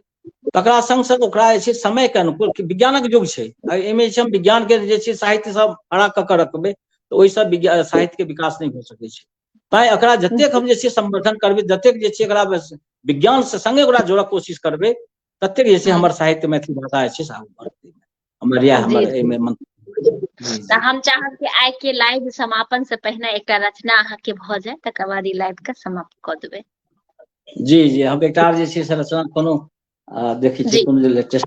तकरा संग संग ओकरा जे छै समय के अनुकूल, विज्ञानक युग छै, एहिमे जे छै हम विज्ञान के जे छै साहित्य सब खड़ा कऽ कऽ रखबै तऽ ओहिसँ साहित्य के विकास नहि भऽ सकै छै। तैँ एकरा जतेक हम जे छै संवर्धन करबै, जतेक जे छै एकरा विज्ञान से संगे ओकरा जोड़क कोशिश करबै, ततेक जे छै हमर साहित्य मैथिली भाषा जे छै से आगू बढ़तै। हमर इएह जी हमर एहिमे जी तऽ जी हम चाहब कि आइ के लाइव समापन से पहिने एकटा रचना अहाँके भऽ जाय, तकर बाद ई लाइव के समाप्त कऽ देबै। जी जी हम एकटा जे छै से रचना कोनो देखै छियै जी कोनो जे लेटेस्ट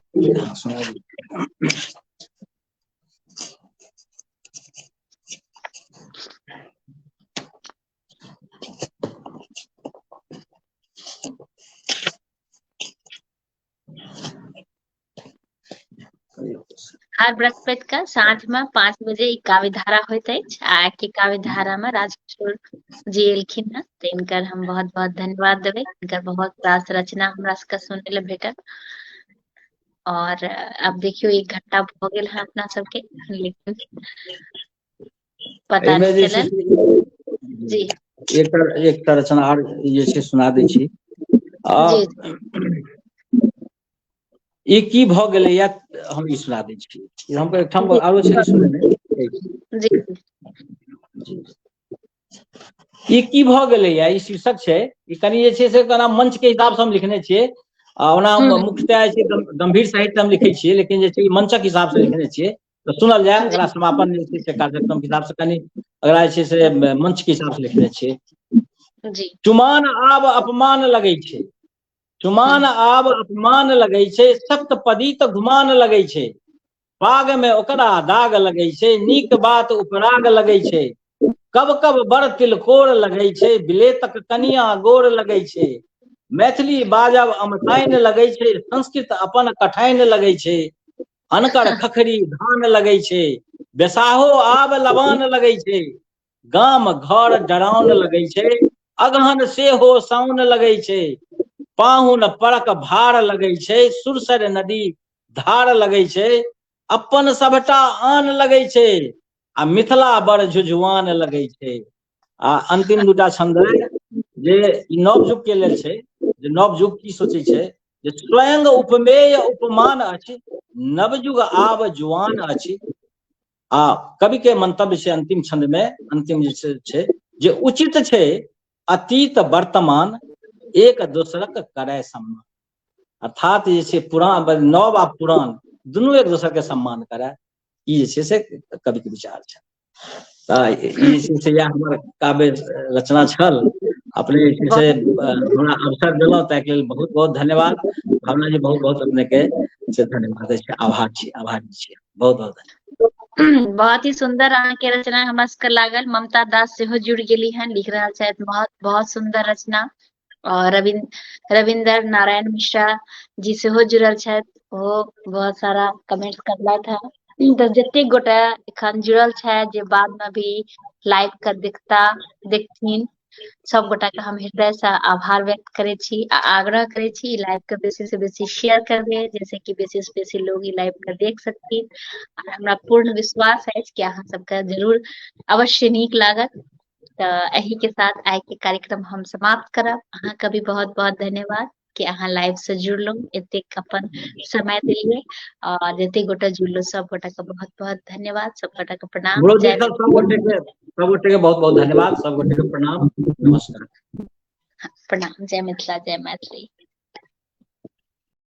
हर बृहस्पति के साँझ में 5 बजे ई काव्य धारा होइत अछि आ आइ के काव्य धारा में राजकिशोर जी एलखिन हैं, तो इनकर हम बहुत बहुत धन्यवाद देबै। इनकर बहुत रास रचना हमरा सबके सुनै लए भेटल और अब देखियो 1 घंटा भऽ गेल है अपना सबके, लेकिन पता एहिमे नहीं जे छै चलल। से जी एकटा रचना आर जे छै सुना दै छी। जी ई की भऽ गेलैया हम ई सुना दै छी, हम एकठाम जी आरो छलै सुनेने जी ई की भऽ गेलैया ई शीर्षक छै, ई कनि जे छै से केना मंच के हिसाब से हम लिखने छियै आ ओना मुख्यतः जे छै गंभीर साहित्य हम लिखै छियै, लेकिन जे छै मंचक हिसाब से लिखने छियै तऽ सुनल जाय, जी एकरा समापन जे छै से कार्यक्रम के हिसाब से कनि एकरा जे छै से मंच के हिसाब से लिखने छियै। जी चुमान आब अपमान लगै छै, चुमान आब अपमान लगै छै, सप्तपदी तऽ गुमान लगै छै, पाग में ओकरा दाग लगै छै, नीक बात उपराग लगै छै, कब कब बड़ तिलकोर लगै छै, बिलेतक कनिया गोर लगै छै, मैथिली बाजब अमठाइन लगै छै, संस्कृत अपन कठाइन लगै छै, अनकर खखरी धान लगै छै, बेसाहो आब लबान लगै छै, गाम घर डराओन लगै छै, अगहन सेहो साउन लगै छै, पाहुन परक भार लगै छै, सुरसर नदी धार लगै छै, अपन सभटा आन लगै छै, आ मिथिला बड़ झुझुआन लगै छै। आ अंतिम 2टा छंद जे ई नव युग के लेल छै, जे नव युग की सोचै छै जे स्वयं उपमेय उपमान अछि, नवयुग आब जुआन अछि। आ कवि के मंतव्य छै अंतिम छंद में, अंतिम जे छै जे उचित छै अतीत वर्तमान एक दोसरक करय सम्मान। अर्थात जे छै पुरान नव आ पुरान दुनू एक दोसर के सम्मान करे, ई जे छै से कवि के विचार छै। ई जे छै से यह हमर काव्य रचना छल। अपने जे छै से हमरा अवसर देलहुँ ताहि के लेल बहुत बहुत धन्यवाद। भावना जी बहुत बहुत अपने के से धन्यवाद अछि, आभारी छी, बहुत बहुत धन्यवाद। बहुत ही सुंदर अहाँ के रचना हमरा सबके लागल। ममता दास सेहो जुड़ गेली हैं, लिख रहल छथि बहुत बहुत सुंदर रचना। और रविंद्र नारायण मिश्रा जी सेहो जुड़ल छथि, ओहो बहुत सारा कमेंट करलथि है। तऽ जतेक गोटा एखन जुड़ल छथि, जे बाद में भी लाइव के देखथिन, सब गोटा के हम हृदय से आभार व्यक्त करे छी आ आग्रह करे छी लाइव के बेसी से बेसी शेयर करबे, जैसे कि बेसी से बेसी लोग ई लाइव के देख सकथिन। और हमरा पूर्ण विश्वास है कि अहाँ सबके जरूर अवश्य नीक लागत। तऽ एही के साथ आइ के कार्यक्रम हम समाप्त करब। अहाँके भी बहुत बहुत धन्यवाद कि अहाँ लाइव से जुड़लहुँ, एतेक अपन समय देलियै। और जते गोटा जुड़लो सब गोटा के बहुत बहुत धन्यवाद, सब गोटा के प्रणाम, जय सब गोटे के बहुत बहुत धन्यवाद, सब गोटे के प्रणाम, नमस्कार। प्रणाम, जय मिथिला, जय मैथिली।